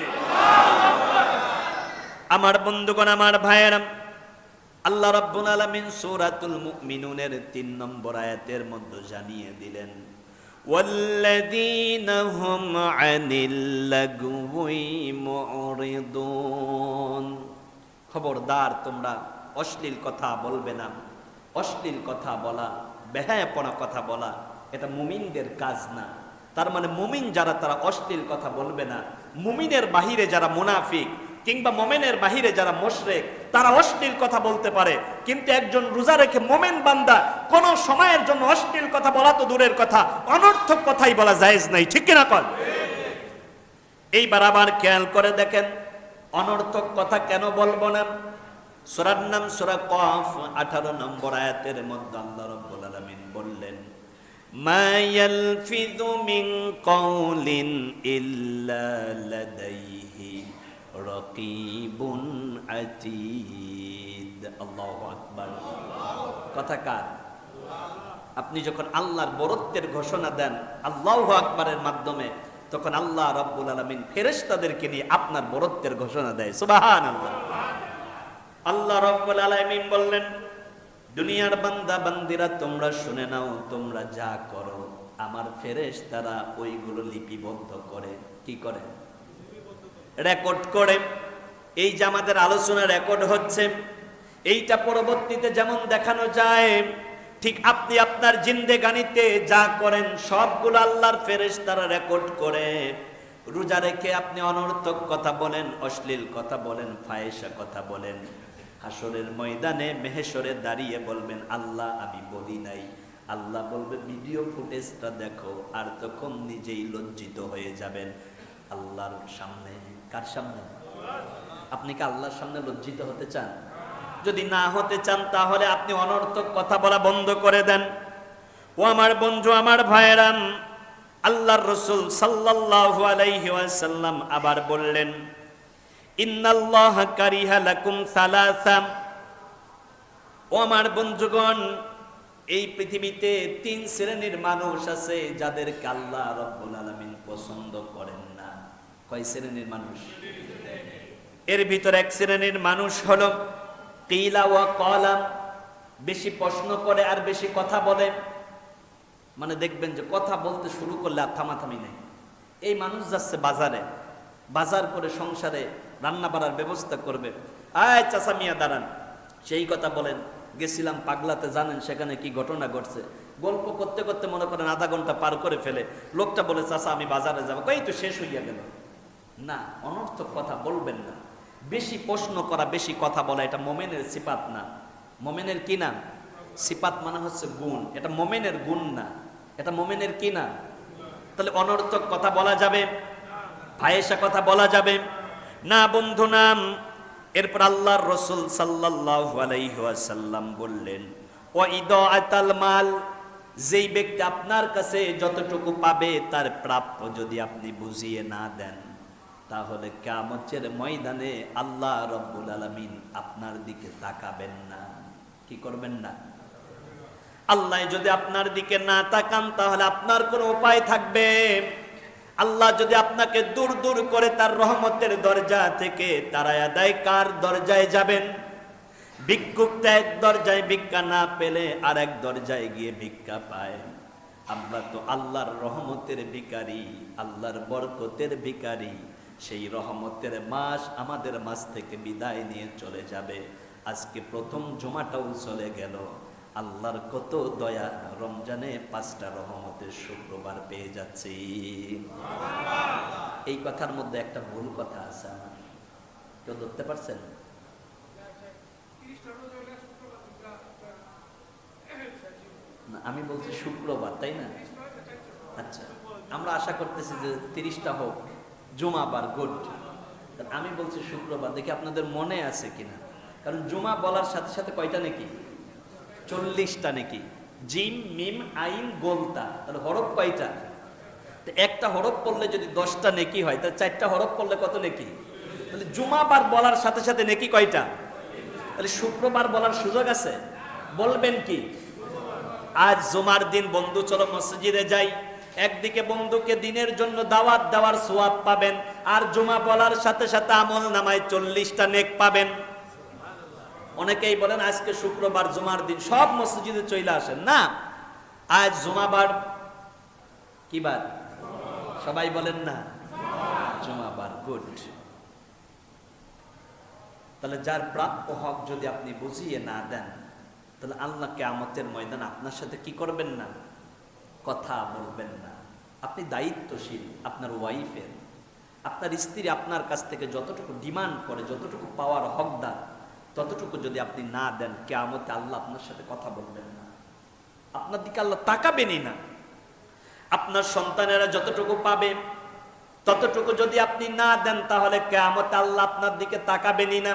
আমার বন্ধুগণ, আমার ভাইয়েরা, আল্লাহ রাব্বুল আলামিন সূরাতুল মুমিনুনের 3 নম্বর আয়াতের মধ্যে জানিয়ে দিলেন, ওয়াল্লাযীনা হুম আনিল লাগওয়ি মুরিদুন। খবরদার, তোমরা অশ্লীল কথা বলবে না। অশ্লীল কথা বলা, বেহায়াপনা কথা বলা, এটা মুমিনদের কাজ না। তার মানে মুমিন যারা তারা অশ্লীল কথা বলবে না। মুমিনের বাহিরে যারা মুনাফিক কিংবা মোমেনের বাহিরে যারা মুশরিক, তারা অশ্লীল কথা বলতে পারে, কিন্তু একজন রোজা রেখে মোমেন বান্দা কোন সময়ের জন্য অশ্লীল কথা বলা তো দূরের কথা, অনর্থক কথাই বলা জায়েজ নাই। ঠিক কিনা কল? এইবার আবার খেয়াল করে দেখেন, অনর্থক কথা কেন বলবো না? সূরার নাম সূরা কফ 18 নম্বর আয়াতের মধ্যে আল্লাহ রাব্বুল আলামিন বললেন, মা ইয়ালফিযু মিন কাওলিন ইল্লা লাদাইহি রাকিবুন আতীদ। আল্লাহু আকবার। কথা কার? আপনি যখন আল্লাহর বরত্বের ঘোষণা দেন আল্লাহু আকবারের মাধ্যমে, তখন আল্লাহ রাব্বুল আলামিন ফেরেশতাদেরকে নিয়ে আপনার বরত্বের ঘোষণা দেয়। সুবহানাল্লাহ। আল্লাহ রাব্বুল আলামিন বললেন, দুনিয়ার বান্দা বান্দিরা তোমরা শুনে নাও, তোমরা যা করো আমার ফেরেশতারা ওইগুলো লিপিবদ্ধ করে। কি করে? রেকর্ড করে। এই যে আমাদের আলোচনা রেকর্ড হচ্ছে, এইটা পরবর্তীতে যেমন দেখানো যায়, ঠিক আপনি আপনার জিন্দেগানিতে যা করেন সবগুলো আল্লাহর ফেরেশতারা রেকর্ড করে। রোজা রেখে আপনি অনর্থক কথা বলেন, অশ্লীল কথা বলেন, ফাহিশা কথা বলেন, হাসরের ময়দানে মেহেশরে দাঁড়িয়ে বলবেন, আল্লাহ আমি বলি নাই। আল্লাহ বলবে, ভিডিও ফুটেজটা দেখো। আর তখন নিজেই লজ্জিত হয়ে যাবেন আল্লাহর সামনে। কার সামনে? আপনি কি আল্লাহর সামনে লজ্জিত হতে চান? যদি না হতে চান তাহলে আপনি অনর্থক কথা বলা বন্ধ করে দেন। ও আমার বন্ধু, আমার ভাইয়েরাম, আল্লাহর রাসূল সাল্লাল্লাহু আলাইহি ওয়াসাল্লাম আবার বললেন, ইন্নাল্লাহা কারিহা লাকুম সালাসা। ও আমার বন্ধুগণ, এই পৃথিবীতে 3 শ্রেণীর মানুষ আছে যাদেরকে আল্লাহ রাব্বুল আলামিন পছন্দ করেন না। কয় শ্রেণীর মানুষ? এর ভিতর এক শ্রেণীর মানুষ হলো কিলা ওয়া ক্বালা, বেশি প্রশ্ন করে আর বেশি কথা বলে। মানে দেখবেন যে কথা বলতে শুরু করলে আর থামাথামি নেই। এই মানুষ যাচ্ছে বাজারে, বাজার করে সংসারে রান্না বাড়ার ব্যবস্থা করবে, আয় চাচা মিয়া দাঁড়ান, সেই কথা বলেন গেছিলাম পাগলাতে, জানেন সেখানে কি ঘটনা ঘটছে। গল্প করতে করতে মনে করেন আধা ঘন্টা পার করে ফেলে, লোকটা বলে চাচা আমি বাজারে যাবো, এই তো শেষ হইয়া গেল। না, অনর্থক কথা বলবেন না। বেশি প্রশ্ন করা, বেশি কথা বলা, এটা মোমেনের সিফাত না। মোমেনের কি না? সিফাত মানে হচ্ছে গুণ, এটা মোমেনের গুণ না, এটা মোমেনের কি না। তাহলে অনর্থক কথা বলা যাবে, ফায়েশা কথা বলা যাবে না, বন্ধু নাম। এরপর আল্লাহর রাসূল সাল্লাল্লাহু আলাইহি ওয়াসাল্লাম বললেন, ওয়া ইদাআতাল মাল, যেই ব্যক্তি আপনার কাছে যতটুকু পাবে তার প্রাপ্য যদি আপনি বুঝিয়ে না দেন, তাহলে কিয়ামতের ময়দানে আল্লাহ রাব্বুল আলামিন আপনার দিকে তাকাবেন না। কি করবেন না? আল্লাহ যদি আপনার দিকে না তাকান তাহলে আপনার কোনো উপায় থাকবে? আল্লাহ যদি আপনাকে দূর দূর করে তার রহমতের দরজা থেকে তাড়ায়া দেয়, কার দরজায় যাবেন? ভিক্ষুকটা এক দরজায় ভিক্ষা না পেলে আর এক দরজায় গিয়ে ভিক্ষা পায়। আমরা তো আল্লাহর রহমতের ভিখারি, আল্লাহর বরকতের ভিখারি। সেই রহমতের মাস আমাদের মাস থেকে বিদায় নিয়ে চলে যাবে। আজকে প্রথম জুমাটাও চলে গেল। আল্লাহর কত দয়া, রমজানে 5টা রহমতের শুক্রবার পেয়ে যাচ্ছি। এই কথার মধ্যে একটা ভুল কথা আছে, আমার কেউ ধরতে পারছেন? না, আমি বলছি শুক্রবার, তাই না? আচ্ছা, আমরা আশা করতেছি যে 30টা হোক, জুমাবার, গুড। আমি বলছি শুক্রবার, দেখি আপনাদের মনে আছে কিনা। কারণ জুমা বলার সাথে সাথে কয়টা নাকি? 40টা নাকি। জিম মিম আইন গোলতা, তাহলে হরফ কয়টা? একটা হরফ পড়লে যদি 10টা নেকি হয়, তাহলে 4টা হরফ পড়লে কত নেকি? তাহলে জুমাবার বলার সাথে সাথে নেকি কয়টা? তাহলে শুক্রবার বলার সুযোগ আছে। বলবেন কি? আজ জুমার দিন বন্ধু চলো মসজিদে যাই, একদিকে বন্ধুকে দিনের জন্য দাওয়াত দেওয়ার সওয়াব পাবেন, আর জুমা বলার সাথে সাথে আমল নামায় 40টা নেক পাবেন। অনেকেই বলেন আজকে শুক্রবার জুমার দিন সব মসজিদে চলে আসেন। না, আজ জুমাবার। কি বার? সবাই বলেন না, জুমাবার, গুড। তাহলে যার প্রাপ্য হক যদি আপনি বুঝিয়ে না দেন, তাহলে আল্লাহ কিয়ামতের ময়দান আপনার সাথে কি করবেন না? কথা বলবেন না। আপনি দায়িত্বশীল আপনার ওয়াইফের, আপনার স্ত্রী আপনার কাছ থেকে যতটুকু ডিমান্ড করে, যতটুকু পাওয়ার হকদার, ততটুকু যদি আপনি না দেন, কিয়ামতে আল্লাহ আপনার সাথে কথা বলবেন না, আপনার দিকে আল্লাহ তাকাবেনই না। আপনার সন্তানেরা যতটুকু পাবে ততটুকু যদি আপনি না দেন, তাহলে কিয়ামতে আল্লাহ আপনার দিকে তাকাবেনই না,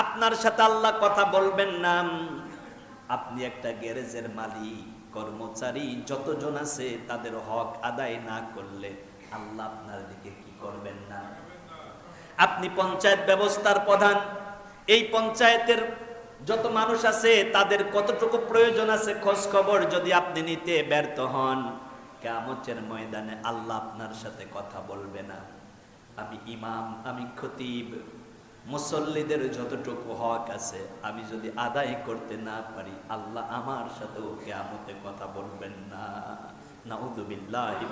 আপনার সাথে আল্লাহ কথা বলবেন না। আপনি একটা গ্যারেজের মালিক, কর্মচারী যতজন আছে তাদের হক আদায় না করলে আল্লাহ আপনার দিকে কি করবেন না? আপনি পঞ্চায়েত ব্যবস্থার প্রধান, এই পঞ্চায়েতের যত মানুষ আছে তাদের কতটুকু প্রয়োজন আছে খোঁজ খবর যদি আপনি নিতে ব্যর্থ হন, কিয়ামতের ময়দানে আল্লাহ আপনার সাথে কথা বলবে না। আমি ইমাম, আমি খতিব, মুসল্লিদের যতটুকু হক আছে আমি যদি আদায় করতে না পারি, আল্লাহ আমার সাথেও কিয়ামতে কথা বলবেন না। নাউযুবিল্লাহি।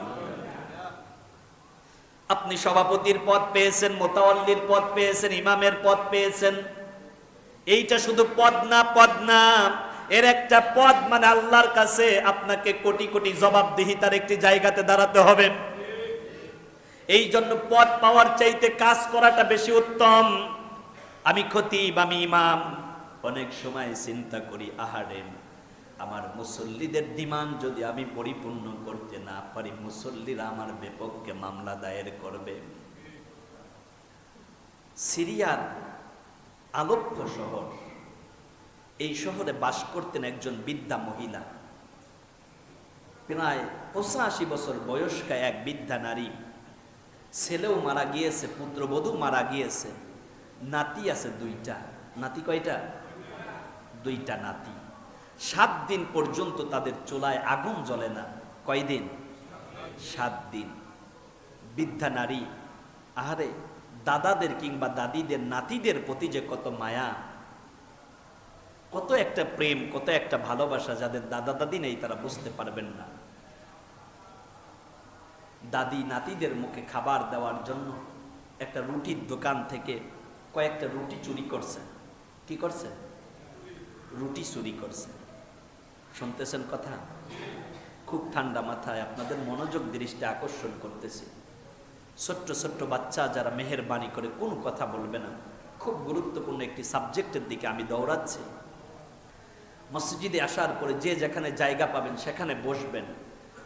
আপনি সভাপতির পদ পেয়েছেন, মুতাওয়াল্লির পদ পেয়েছেন, ইমামের পদ পেয়েছেন, এইটা শুধু পদ না, পদ না, এর একটা পদ মানে আল্লাহর কাছে আপনাকে কোটি কোটি জবাবদিহিতার একটি জায়গাতে দাঁড়াতে হবে। এই জন্য পদ পাওয়ার চাইতে কাজ করাটা বেশি উত্তম। আমি খতিব, আমি ইমাম, অনেক সময় চিন্তা করি, আহারে আমার মুসল্লিদের ডিমান্ড যদি আমি পরিপূর্ণ করতে না পারি, মুসল্লিরা আমার বিপক্ষে মামলা দায়ের করবে। সিরিয়ার আলেপ্পো শহর, এই শহরে বাস করতেন একজন বৃদ্ধা মহিলা, প্রায় 85 বছর বয়স্কা এক বৃদ্ধা নারী। ছেলেও মারা গিয়েছে, পুত্রবধূ মারা গিয়েছে, নাতি আছে 2টা। নাতি কয়টা? 2টা নাতি। 7 দিন পর্যন্ত তাদের চুলায় আগুন জ্বলে না। কয়দিন? 7 দিন। বৃদ্ধা নারী, আহারে দাদাদের কিংবা দাদিদের নাতিদের প্রতি যে কত মায়া, কত একটা প্রেম, কত একটা ভালোবাসা, যাদের দাদা দাদি নেই তারা বুঝতে পারবেন না। দাদি নাতিদের মুখে খাবার দেওয়ার জন্য একটা রুটির দোকান থেকে কয়েকটা রুটি চুরি করছে। কি করছে? রুটি চুরি করছে। শুনতেছেন কথা? খুব ঠান্ডা মাথায় আপনাদের মনোযোগ দৃষ্টি আকর্ষণ করতেছি। ছোট্ট ছোট্ট বাচ্চা যারা মেহেরবানি করে কোনো কথা বলবে না, খুব গুরুত্বপূর্ণ একটি সাবজেক্টের দিকে আমি দৌড়াচ্ছি। মসজিদে আসার পরে যে যেখানে জায়গা পাবেন সেখানে বসবেন।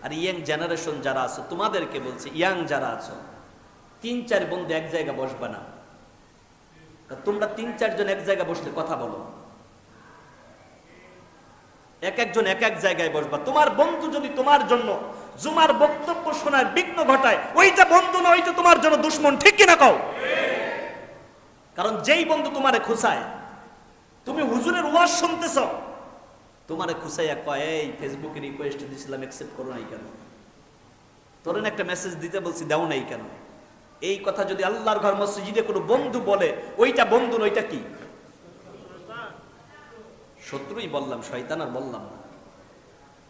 আর ইয়াং জেনারেশন যারা আছো তোমাদেরকে বলছি, ইয়াং যারা আছো 3-4 বন্ধু এক জায়গায় বসবা না। তোমরা 3-4 জন এক জায়গায় বসলে কথা বলো, এক একজন এক এক জায়গায় বসবা। তোমার বন্ধু যদি তোমার জন্য জুমার বক্তব্য শোনার বিঘ্ন ঘটায়, ওইটা বন্ধু না, ওইটা তোমার জন্য দুশ্মন। ঠিক কিনা কও? কারণ যেই বন্ধু তোমারে খুশায়, তুমি হুজুরের ওয়াজ শুনতেছ, তোমারে খুশাইয়া কয় এই ফেসবুকে রিকোয়েস্ট দিছিলাম অ্যাকসেপ্ট করো নাই কেন, তোরেন একটা মেসেজ দিতে বলছি দাও নাই কেন, এই কথা যদি আল্লাহর ঘর মসজিদে কোনো বন্ধু বলে, ওইটা বন্ধু না, ওইটা কি? শত্রুই বললাম, শয়তান আর বললাম না,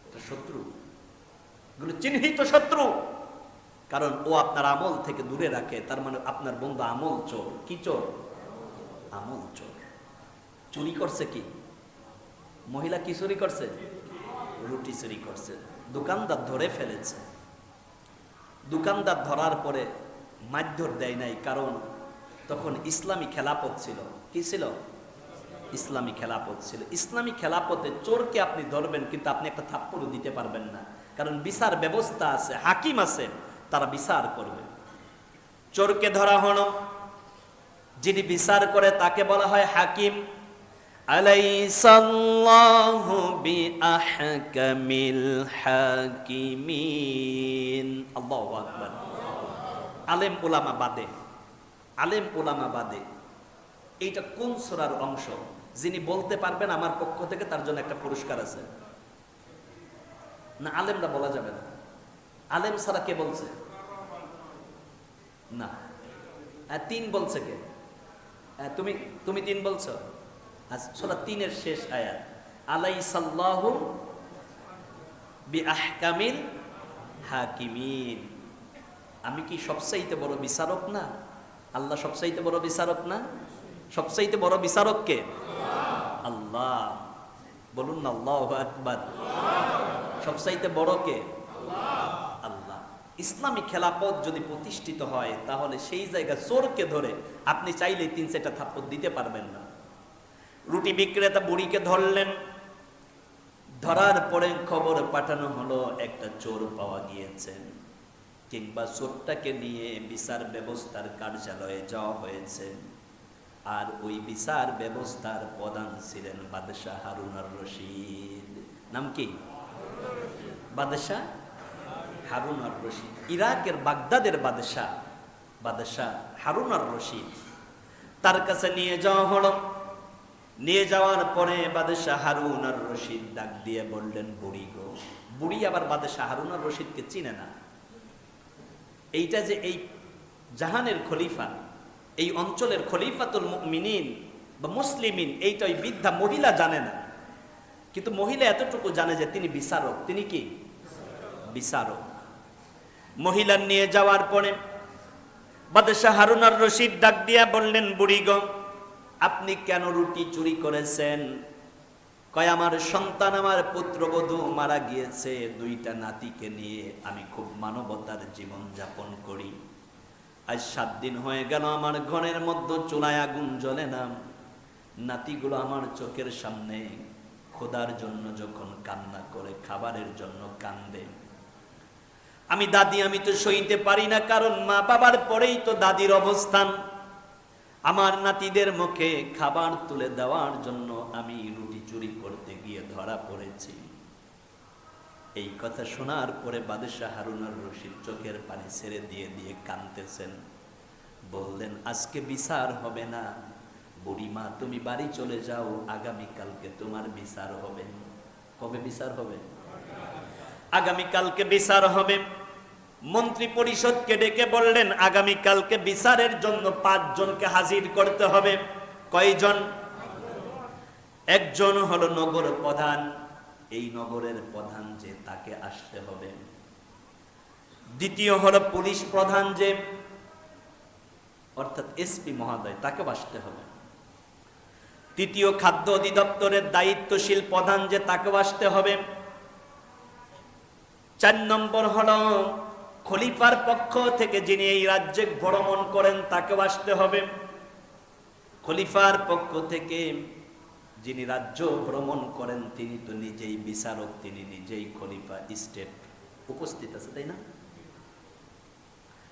এটা শত্রু, এগুলো চিহ্নিত শত্রু। কারণ ও আপনার আমল থেকে দূরে রাখে, তার মানে আপনার বন্ধু আমল চোর। কি চোর? আমল চোর। চুরি করছে কি? মহিলা কি চুরি করছে? রুটি চুরি করছে। দোকানদার ধরে ফেলেছে। দোকানদার ধরার পরে মারধর দেয় নাই, কারণ তখন ইসলামী খেলাপথ ছিল। কি ছিল? ইসলামী খেলাপথ ছিল। ইসলামী খেলাপথে চোরকে আপনি ধরবেন, কিন্তু আপনি একটা থাপ্পড়ও দিতে পারবেন না, কারণ বিচার ব্যবস্থা আছে, হাকিম আছে, তারা বিচার করবে। চোরকে ধরা হলো, যিনি বিচার করে তাকে বলা হয় হাকিম। আলাইসাল্লাহু বিআহকামিল হাকিমিন। আল্লাহু আকবার। আলেম উলামা বাদে, আলেম উলামা বাদে এইটা কোন সূরার অংশ? যিনি বলতে পারবেন আমার পক্ষ থেকে তার জন্য একটা পুরস্কার আছে। না, আলেমরা বলা যাবে না। আলেম ছাড়া কে বলছে? না, 3 বলছে কে? তুমি তুমি 3 বলছো। আচ্ছা, সূরা 3-এর শেষ আয়াত, আলাইসাল্লাহু বিআহকামিল হাকিমিন। আমি কি সবচাইতে বড় বিচারক না? আল্লাহ সবচাইতে বড় বিচারক না? সবচাইতে বড় বিচারক কে? আল্লাহ। বলুন না আল্লাহু আকবার। সবচাইতে বড় কে? আল্লাহ। ইসলামী খেলাফত যদি প্রতিষ্ঠিত হয়, তাহলে সেই জায়গা চোরকে ধরে আপনি চাইলে 3-4টা থাপ্পড় দিতে পারবেন না। রুটি বিক্রেতা বুড়িকে ধরলেন, ধরার পরে খবর পাঠানো হলো একটা চোর পাওয়া গিয়েছে, কিংবা চোরটাকে নিয়ে বিচার ব্যবস্থার কার্যালয়ে যাওয়া হয়েছে। আর ওই বিচার ব্যবস্থার প্রধান ছিলেন বাদশাহ হারুন আর রশিদ। নাম কি? বাদশাহ হারুন আর রশিদ। ইরাকের বাগদাদের বাদশাহ, বাদশাহ হারুন আর রশিদ। তার কাছে নিয়ে যাওয়া হলো। নিয়ে যাওয়ার পরে বাদশাহ হারুন আর রশিদ ডাক দিয়ে বললেন, বুড়ি গো। বুড়ি আবার বাদশাহ হারুন আর রশিদকে চিনে না। এইটা যে এই জাহানের খলিফা, এই অঞ্চলের খলিফাতুল মুমিনিন বা মুসলিমিন, এইটা ওই বৃদ্ধা মহিলা জানে না। কিন্তু মহিলা এতটুকু জানে যে তিনি বিচারক। তিনি কি? বিচারক। মহিলা নিয়ে যাওয়ার পরে বাদশাহ হারুন আর রশিদ ডাক দিয়া বললেন, বুড়ি গো, আপনি কেন রুটি চুরি করেছেন? কয়, আমার সন্তান, আমার পুত্রবধূ মারা গিয়েছে, 2টা নাতিকে নিয়ে আমি খুব মানবতার জীবন যাপন করি। আজ 7 দিন হয়ে গেল আমার ঘরের মধ্যে চুলায় আগুন জ্বলে না। নাতিগুলো আমার চোখের সামনে খোদার জন্য যখন কান্না করে, খাবারের জন্য কান্দে, আমি দাদি, আমি তো সইতে পারি না, কারণ মা বাবার পরেই তো দাদির অবস্থান। আমার নাতিদের মুখে খাবার তুলে দেওয়ার জন্য আমি রুটি চুরি করতে গিয়ে ধরা পড়েছি। এই কথা শোনার পরে বাদশাহ হারুন আর রশিদ চোখের পানি ছেড়ে দিয়ে দিয়ে কাঁদতেছেন। বললেন, আজকে বিচার হবে না বুড়িমা, তুমি বাড়ি চলে যাও, আগামীকালকে তোমার বিচার হবে। কবে বিচার হবে? আগামীকালকে বিচার হবে। মন্ত্রী পরিষদকে ডেকে বললেন আগামীকালকে বিচারের জন্য 5 জনকে হাজির করতে হবে। কয়জন? একজন হলো নগর প্রধান, এই নগরের প্রধান যে তাকে আসতে হবে। দ্বিতীয় হলো পুলিশ প্রধান যে, অর্থাৎ এসপি মহোদয়, তাকে আসতে হবে। তৃতীয় খাদ্য অধিদপ্তরের দায়িত্বশীল প্রধান যে, তাকে আসতে হবে। 4 নম্বর হলো খলিফার পক্ষ থেকে যিনি এই রাজ্যে ভ্রমণ করেন তাকে আসতে হবে। খলিফার পক্ষ থেকে যিনি রাজ্য ভ্রমণ করেন তিনি তো নিজেই বিচারক, তিনি নিজেই খলিফা, স্টেট উপস্থিত আছে, তাই না?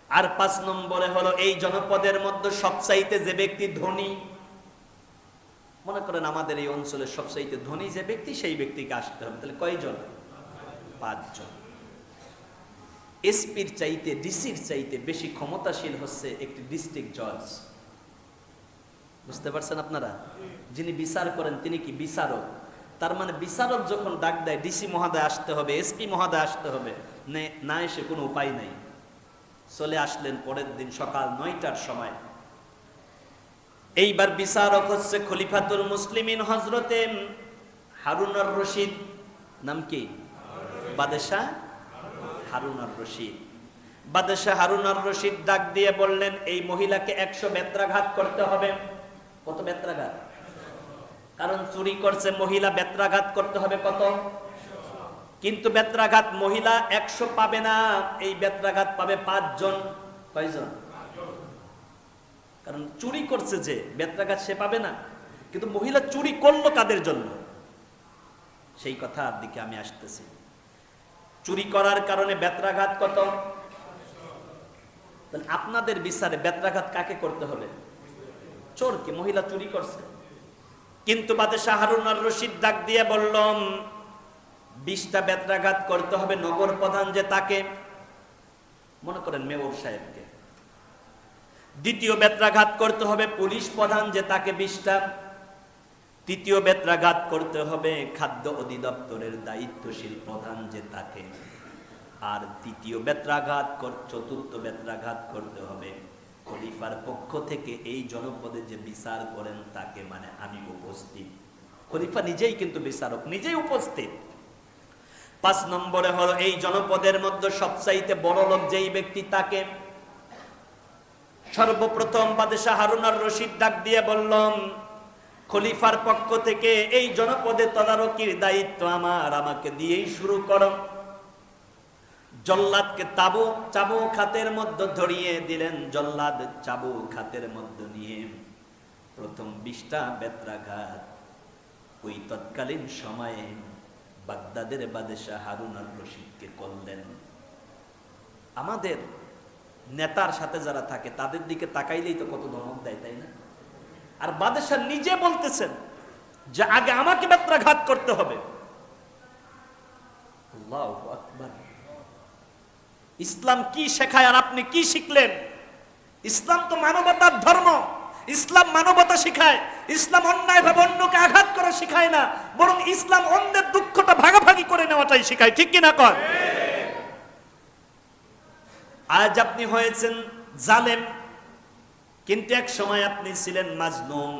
আর 5 নম্বরে হলো এই জনপদের মধ্যে সবচাইতে যে ব্যক্তি ধনী, মনে করেন আমাদের এই অঞ্চলের সবচাইতে ধনী যে ব্যক্তি, সেই ব্যক্তিকে আসতে হবে। তাহলে কয়জন? 5 জন। এসপির চাইতে, ডিসির চাইতে বেশি ক্ষমতাশীল হচ্ছে একটি ডিস্ট্রিক্ট জজ। বুঝতে পারছেন আপনারা? যিনি বিচার করেন তিনি কি বিচারক। তার মানে বিচারক যখন ডাক দেয় ডিসি মহোদয় আসতে হবে, এসপি মহোদয় আসতে হবে, না এসে কোনো উপায় নাই। চলে আসলেন পরের দিন সকাল 9টার সময়। এইবার বিচারক হচ্ছে খলিফাতুল মুসলিমিন হযরতে হারুনুর রশিদ। নাম কি? বাদশাহ হারুনুর রশিদ। বাদশাহ হারুনুর রশিদ ডাক দিয়ে বললেন এই মহিলাকে 100 বেত্রাঘাত করতে হবে। কত বেত্রাঘাত? কারণ চুরি করছে মহিলা, বেত্রাঘাত করতে হবে কত? কিন্তু বেত্রাঘাত মহিলা 100 পাবে না, এই বেত্রাঘাত পাবে 5 জন। কয়জন? কারণ চুরি করছে যে, বেত্রাঘাত সে পাবে না। কিন্তু মহিলা চুরি করলো কাদের জন্য, সেই কথার দিকে আমি আসতেছি। চুরি করার কারণে বেত্রাঘাত কত? তাহলে আপনাদের বিচারে বেত্রাঘাত কাকে করতে হবে? চোরকে। মহিলা চুরি করছে। কিন্তু বাদশাহ হারুনুর রশিদ ডাক দিয়ে বললাম 20টা বেত্রাঘাত করতে হবে নগর প্রধান যে তাকে, মনে করেন মেয়র সাহেবকে। দ্বিতীয় বেত্রাঘাত করতে হবে পুলিশ প্রধান যে তাকে 20টা। তৃতীয় বেত্রাঘাত করতে হবে খাদ্য অধিদপ্তরের দায়িত্বশীল প্রধান যে তাকে। আর চতুর্থ বেত্রাঘাত করতে হবে খলিফার পক্ষ থেকে এই জনপদে যে বিচার করেন তাকে, মানে আমি উপস্থিত। খলিফা নিজেই কিন্তু বিচারক, নিজেই উপস্থিত। 5 নম্বরে হলো এই জনপদের মধ্যে সবচাইতে বড় লোক যেই ব্যক্তি তাকে। সর্বপ্রথম বাদশাহ হারুনুর রশিদ ডাক দিয়ে বললাম খলিফার পক্ষ থেকে এই জনপদে তদারকির দায়িত্ব আমাকে দিয়েই শুরু করো। জল্লাদকে চাবুক হাতের মধ্যে ধরিয়ে দিলেন। জল্লাদ চাবুক হাতের মধ্যে নিয়ে প্রথম 20টা বেত্রাঘাত ওই তৎকালীন সময়ে বাগদাদের বাদশাহ হারুনুর রশিদকে করলেন। আমাদের নেতার সাথে যারা থাকে তাদের দিকে তাকাইলেই তো কত ধমক দেয়, তাই না? আর বাদশাহ নিজে বলতেছেন যে আগে আমাকে বেত্রাঘাত করতে হবে। আল্লাহু আকবার। ইসলাম কি শেখায় আর আপনি কি শিখলেন? ইসলাম তো মানবতার ধর্ম। ইসলাম মানবতা শিখায়। ইসলাম অন্যায়ভাবে অন্যকে আঘাত করা শিখায় না, বরং ইসলাম অন্যের দুঃখটা ভাগাভাগি করে নেওয়াটাই শিখায়। ঠিক কিনা কর? আজ আপনি হয়েছেন জালেম, কিন্তু এক সময় আপনি ছিলেন মাজলুম।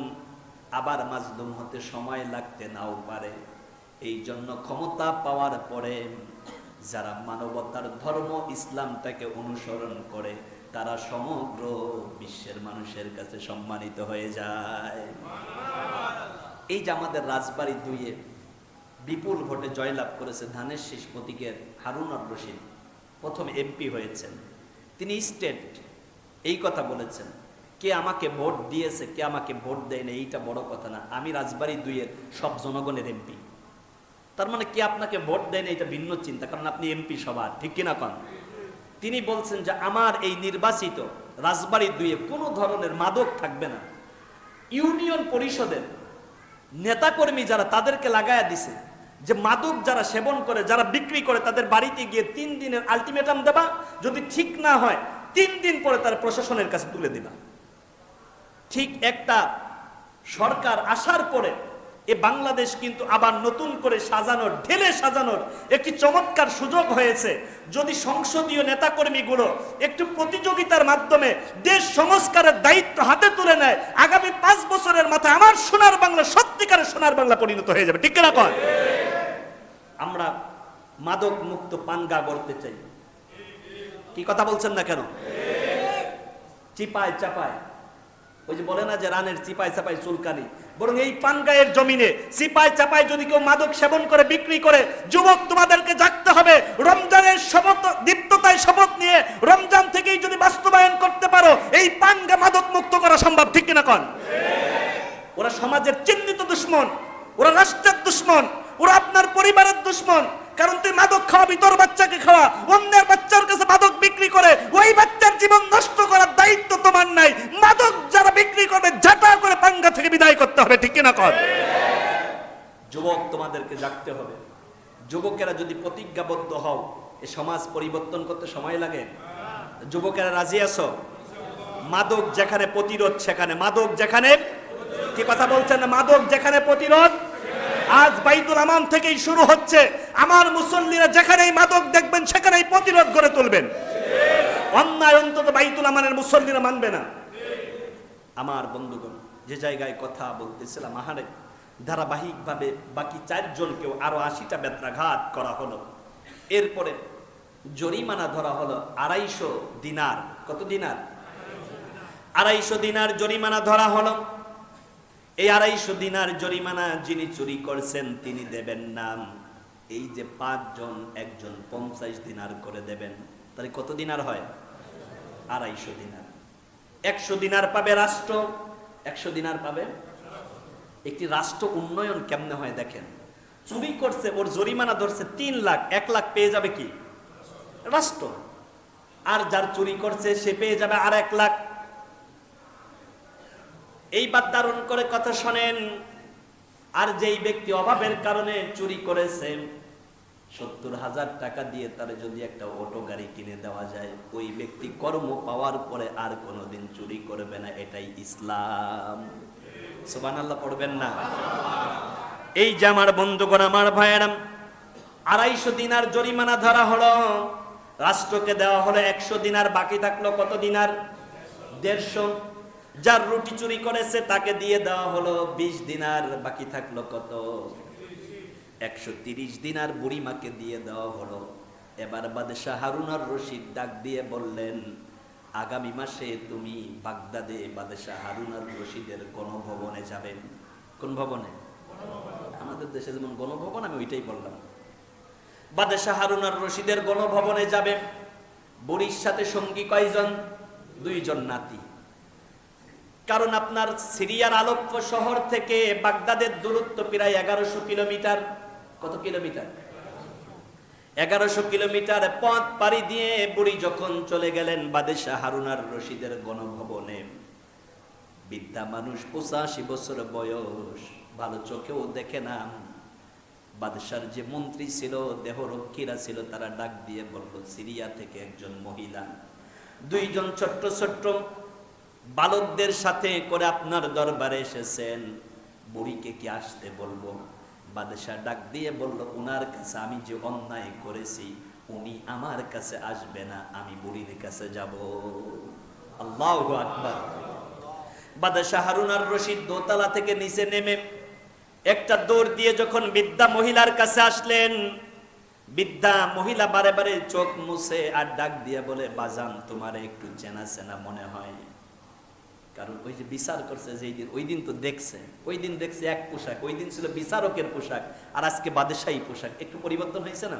আবার মাজলুম হতে সময় লাগতে নাও পারে। এই জন্য ক্ষমতা পাওয়ার পরে যারা মানবতার ধর্ম ইসলামটাকে অনুসরণ করে তারা সমগ্র বিশ্বের মানুষের কাছে সম্মানিত হয়ে যায়। এই যে আমাদের রাজবাড়ী 2-এ বিপুল ভোটে জয়লাভ করেছে ধানের শীষ প্রতীকের হারুনুর রশিদ, প্রথম এমপি হয়েছেন। তিনি স্টেট এই কথা বলেছেন, কে আমাকে ভোট দিয়েছে কে আমাকে ভোট দেয় না এইটা বড় কথা না, আমি রাজবাড়ী 2-এর সব জনগণের এমপি। তার মানে কে আপনাকে ভোট দেয় না এটা ভিন্ন চিন্তা, কারণ আপনি এমপি সবার। ঠিক কিনা কন? তিনি বলছেন যে আমার এই নির্বাচিত রাজবাড়ী 2-এ কোনো ধরনের মাদক থাকবে না। ইউনিয়ন পরিষদের নেতাকর্মী যারা তাদেরকে লাগায়া দিছে যে মাদক যারা সেবন করে, যারা বিক্রি করে, তাদের বাড়িতে গিয়ে 3 দিনের আলটিমেটাম দেবা, যদি ঠিক না হয় 3 দিন পরে তার প্রশাসনের কাছে তুলে দিবা। ঠিক একটা সরকার আসার পরে এ বাংলাদেশ কিন্তু আবার নতুন করে সাজানোর, ঢেলে সাজানোর একটি চমৎকার সুযোগ হয়েছে। যদি সংসদীয় নেতাকর্মীগুলো একটু প্রতিযোগিতার মাধ্যমে দেশ সংস্কারের দায়িত্ব হাতে তুলে নেয়, আগামী 5 বছরের মাথায় আমার সোনার বাংলা সত্যিকারের সোনার বাংলা পরিণত হয়ে যাবে। ঠিক কিনা কন? আমরা মাদক মুক্ত পানগা গড়তে চাই। কি কথা বলছেন না কেন? চিপায় চাপায়, ওই যে বলে না যে রানের চিপায় চাপায় চুলকানি, বরং এই পানগায়ের জমিনে চিপায় চাপায় যদি কেউ মাদক সেবন করে, বিক্রি করে, যুবক তোমাদেরকে জাগতে হবে। রমজানের শপথ, দীপ্ততায় শপথ নিয়ে রমজান থেকেই যদি বাস্তবায়ন করতে পারো, এই পানগা মাদক মুক্ত করা সম্ভব। ঠিক কিনা কন? ওরা সমাজের চিহ্নিত দুশ্মন, ওরা রাষ্ট্রের দুশ্মন, ওরা আপনার পরিবারের দুশ্মন। কারণ তুই মাদক খাওয়াবি, তোর বাচ্চাকে খাওয়া, অন্যের বাচ্চার কাছে মাদক বিক্রি করে ওই বাচ্চার জীবন নষ্ট করার দায়িত্ব তোমার নাই। মাদক যারা বিক্রি করবে ঝাঁটা করে পাঙ্গা থেকে বিদায় করতে হবে। ঠিক কিনা কর? যুবক তোমাদেরকে জাগতে হবে। যুবকেরা যদি প্রতিজ্ঞাবদ্ধ হও, এই সমাজ পরিবর্তন করতে সময় লাগে। যুবকেরা রাজি আছো? মাদক যেখানে প্রতিরোধ সেখানে, মাদক যেখানে, কি কথা বলছেন না? মাদক যেখানে প্রতিরোধ। আজ বাইতুল আমান থেকেই শুরু হচ্ছে। আমার মুসল্লিরা যেখানেই মাদক দেখবেন সেখানেই প্রতিরোধ গড়ে তুলবেন। অন্যায় অন্তত বাইতুল আমানের মুসল্লিরা মানবে না। আমার বন্ধুগণ, যে জায়গায় কথা বলতেছিলাম, আহারে ধারাবাহিকভাবে বাকি 4 জনকেও আরো 80টা বেত্রাঘাত করা হলো। এরপরে জরিমানা ধরা হলো 250 দিনার। কত দিনার? 250 দিনার জরিমানা ধরা হলো। এই 250 দিনার জরিমানা যিনি চুরি করছেন তিনি দেবেন না। এই যে 5 জন, একজন 50 দিনার করে দেবেন, তাহলে কত দিনার হয়? 250 দিনার। 100 দিনার পাবে রাষ্ট্র, 100 দিনার পাবে। একটি রাষ্ট্র উন্নয়ন কেমনে হয় দেখেন। চুরি করছে, ওর জরিমানা ধরছে 3 লাখ, 1 লাখ পেয়ে যাবে কি? রাষ্ট্র। আর যার চুরি করছে সে পেয়ে যাবে আর 1 লাখ। এইবার দারুণ করে কথা শোনেন। আর যেই ব্যক্তি অভাবের কারণে চুরি করেছে, 70,000 টাকা দিয়ে তার যদি একটা অটো গাড়ি কিনে দেওয়া যায়, ওই ব্যক্তি কর্ম পাওয়ার পরে আর কোনোদিন চুরি করবে না। এটাই ইসলাম। সুবহানাল্লাহ পড়বেন না? এই যে আমার বন্ধুগণ, আমার ভাইয়েরা, 250 দিনার জরিমানা ধরা হলো। রাষ্ট্রকে দেওয়া হলো 100 দিনার, বাকি থাকলো কত দিনার? 150। যার রুটি চুরি করেছে তাকে দিয়ে দেওয়া হলো 20 দিনার, বাকি থাকলো কত? 130 দিনার বুড়িমাকে দিয়ে দেওয়া হলো। এবার বাদশাহ হারুন আর রশিদ ডাক দিয়ে বললেন, আগামী মাসে তুমি বাগদাদে বাদশাহ হারুন আর রশিদের গণভবনে যাবেন। কোন ভবনে? আমাদের দেশে যেমন গণভবন, আমি ওইটাই বললাম। বাদশাহ হারুন আর রশিদের গণভবনে যাবে। বুড়ির সাথে সঙ্গী কয়জন? 2 জন নাতি। কারণ আপনার সিরিয়ার আলেপ্পো শহর থেকে বাগদাদের দূরত্ব প্রায় 1100 কিলোমিটার। কত কিলোমিটার? 1100 কিলোমিটার পথ পাড়ি দিয়ে বুড়ি যখন চলে গেলেন বাদশাহ হারুন আর রশিদের গণভবনে, বৃদ্ধা মানুষ, 85 বছর বয়স, ভালো চোখেও দেখে না। বাদশার যে মন্ত্রী ছিল, দেহরক্ষীরা ছিল, তারা ডাক দিয়ে বলল, সিরিয়া থেকে একজন মহিলা 2 জন ছোট্ট ছোট্ট বালকদের সাথে করে আপনার দরবারে এসেছেন, বুড়িকে কি আসতে বলবো? বাদশাহ ডাক দিয়ে বলল, উনার কাছে আমি যে অন্যায় করেছি, উনি আমার কাছে আসবে না, আমি বুড়ির কাছে যাব। আল্লাহু আকবার। বাদশাহ হারুন আর রশিদ দোতলা থেকে নিচে নেমে একটা দৌড় দিয়ে যখন বৃদ্ধা মহিলার কাছে আসলেন, বৃদ্ধা মহিলা বারে বারে চোখ মুছে আর ডাক দিয়ে বলে, বাজান তোমারে একটু চেনা চেনা মনে হয়। কারণ ওই যে বিচার করছে যেই দিন, ওই দিন তো দেখছে, ওই দিন দেখছে এক পোশাক, ওই দিন ছিল বিচারকের পোশাক, আর আজকে বাদশাহী পোশাক, একটু পরিবর্তন হয়েছে না?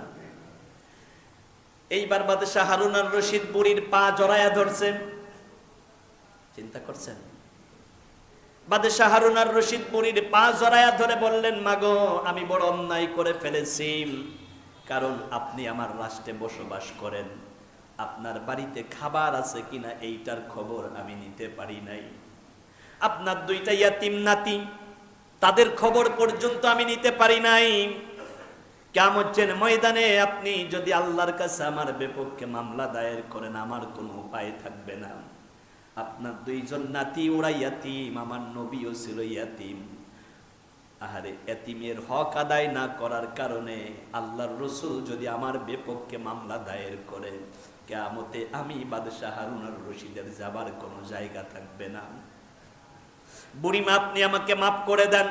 এইবার বাদশাহ হারুন আর রশিদ বুড়ির পা জড়ায়া ধরছে। চিন্তা করছেন? বাদশাহ হারুন আর রশিদ বুড়ির পা জড়ায়া ধরে বললেন, মাগো আমি বড় অন্যায় করে ফেলেছি। কারণ আপনি আমার রাষ্ট্রে বসবাস করেন, আপনার বাড়িতে খাবার আছে কিনা এইটার খবর আমি নিতে পারি নাই। আপনার 2টা ইয়াতিম নাতি, তাদের খবর পর্যন্ত আমি নিতে পারি নাই। কিয়ামতের ময়দানে আপনি যদি আল্লাহর কাছে আমার বিপক্ষে মামলা দায়ের করেন, আমার কোনো উপায় থাকবে না। আপনার 2 জন নাতি, ওরা ইয়াতিম, আমার নবীও ছিল ইয়াতিম। আহারে, এতিমের হক আদায় না করার কারণে আল্লাহর রসুল যদি আমার বিপক্ষে মামলা দায়ের করে, কিয়ামতে আমি বাদশাহ হারুন আর রশিদের যাবার কোনো জায়গা থাকবে না। বুড়িমা, আপনি আমাকে মাফ করে দেন।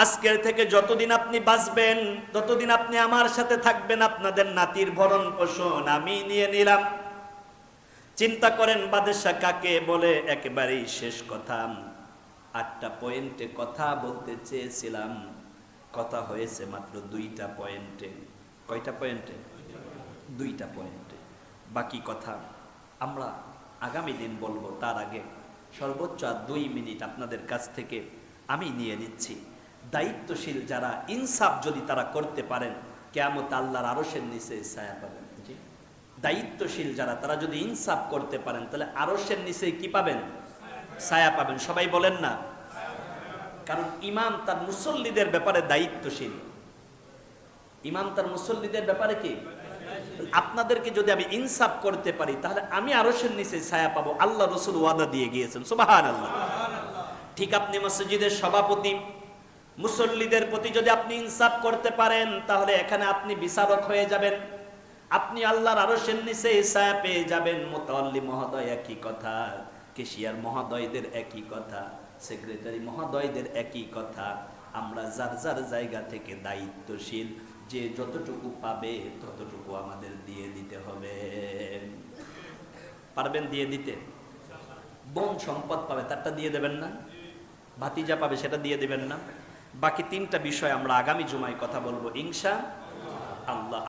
আজকের থেকে যতদিন আপনি বাঁচবেন ততদিন আপনি আমার সাথে থাকবেন, আপনাদের নাতির ভরণ পোষণ আমি নিয়ে নিলাম। চিন্তা করেন বাদশাহ কাকে বলে। একেবারেই শেষ কথা, 8টা পয়েন্টে কথা বলতে চেয়েছিলাম, কথা হয়েছে মাত্র 2টা পয়েন্টে। কয়টা পয়েন্টে? 2টা পয়েন্টে। বাকি কথা আমরা আগামী দিন বলবো। তার আগে সর্বোচ্চ 2 মিনিট আপনাদের কাছ থেকে আমি নিয়ে নিচ্ছি। দায়িত্বশীল যারা, ইনসাফ যদি তারা করতে পারেন, কিয়ামত আল্লাহর আরশের নিচে ছায়া পাবেন। জি, দায়িত্বশীল যারা, তারা যদি ইনসাফ করতে পারেন তাহলে আরশের নিচে কি পাবেন? ছায়া পাবেন। সবাই বলেন না? কারণ ইমাম তার মুসল্লিদের ব্যাপারে দায়িত্বশীল। ইমাম তার মুসল্লিদের ব্যাপারে কি? আপনাদেরকে যদি আমি ইনসাফ করতে পারি তাহলে আমি আরশের নিচে ছায়া পাবো। আল্লাহ রসুল ওয়াদা দিয়ে গিয়েছেন, সুবহানাল্লাহ। ঠিক আপনি মসজিদের সভাপতি, মুসল্লিদের প্রতি যদি আপনি ইনসাফ করতে পারেন তাহলে এখানে আপনি বিচারক হয়ে যাবেন, আপনি আল্লাহর আরশের নিচে ছায়া পেয়ে যাবেন। মুতাওয়াল্লি মহোদয় একই কথা, কেশিয়ার মহোদয়দের একই কথা, সেক্রেটারি মহোদয়দের একই কথা। আমরা যার যার জায়গা থেকে দায়িত্বশীল, যে যতটুকু পাবে ততটুকু আমাদের দিয়ে দিতে হবে। পারবেন দিয়ে দিতে? বোন সম্পদ পাবে, তারটা দিয়ে দেবেন না? ভাতিজা পাবে, সেটা দিয়ে দেবেন না? বাকি 3টা বিষয় আমরা আগামী জুমায় কথা বলবো ইনশাআল্লাহ।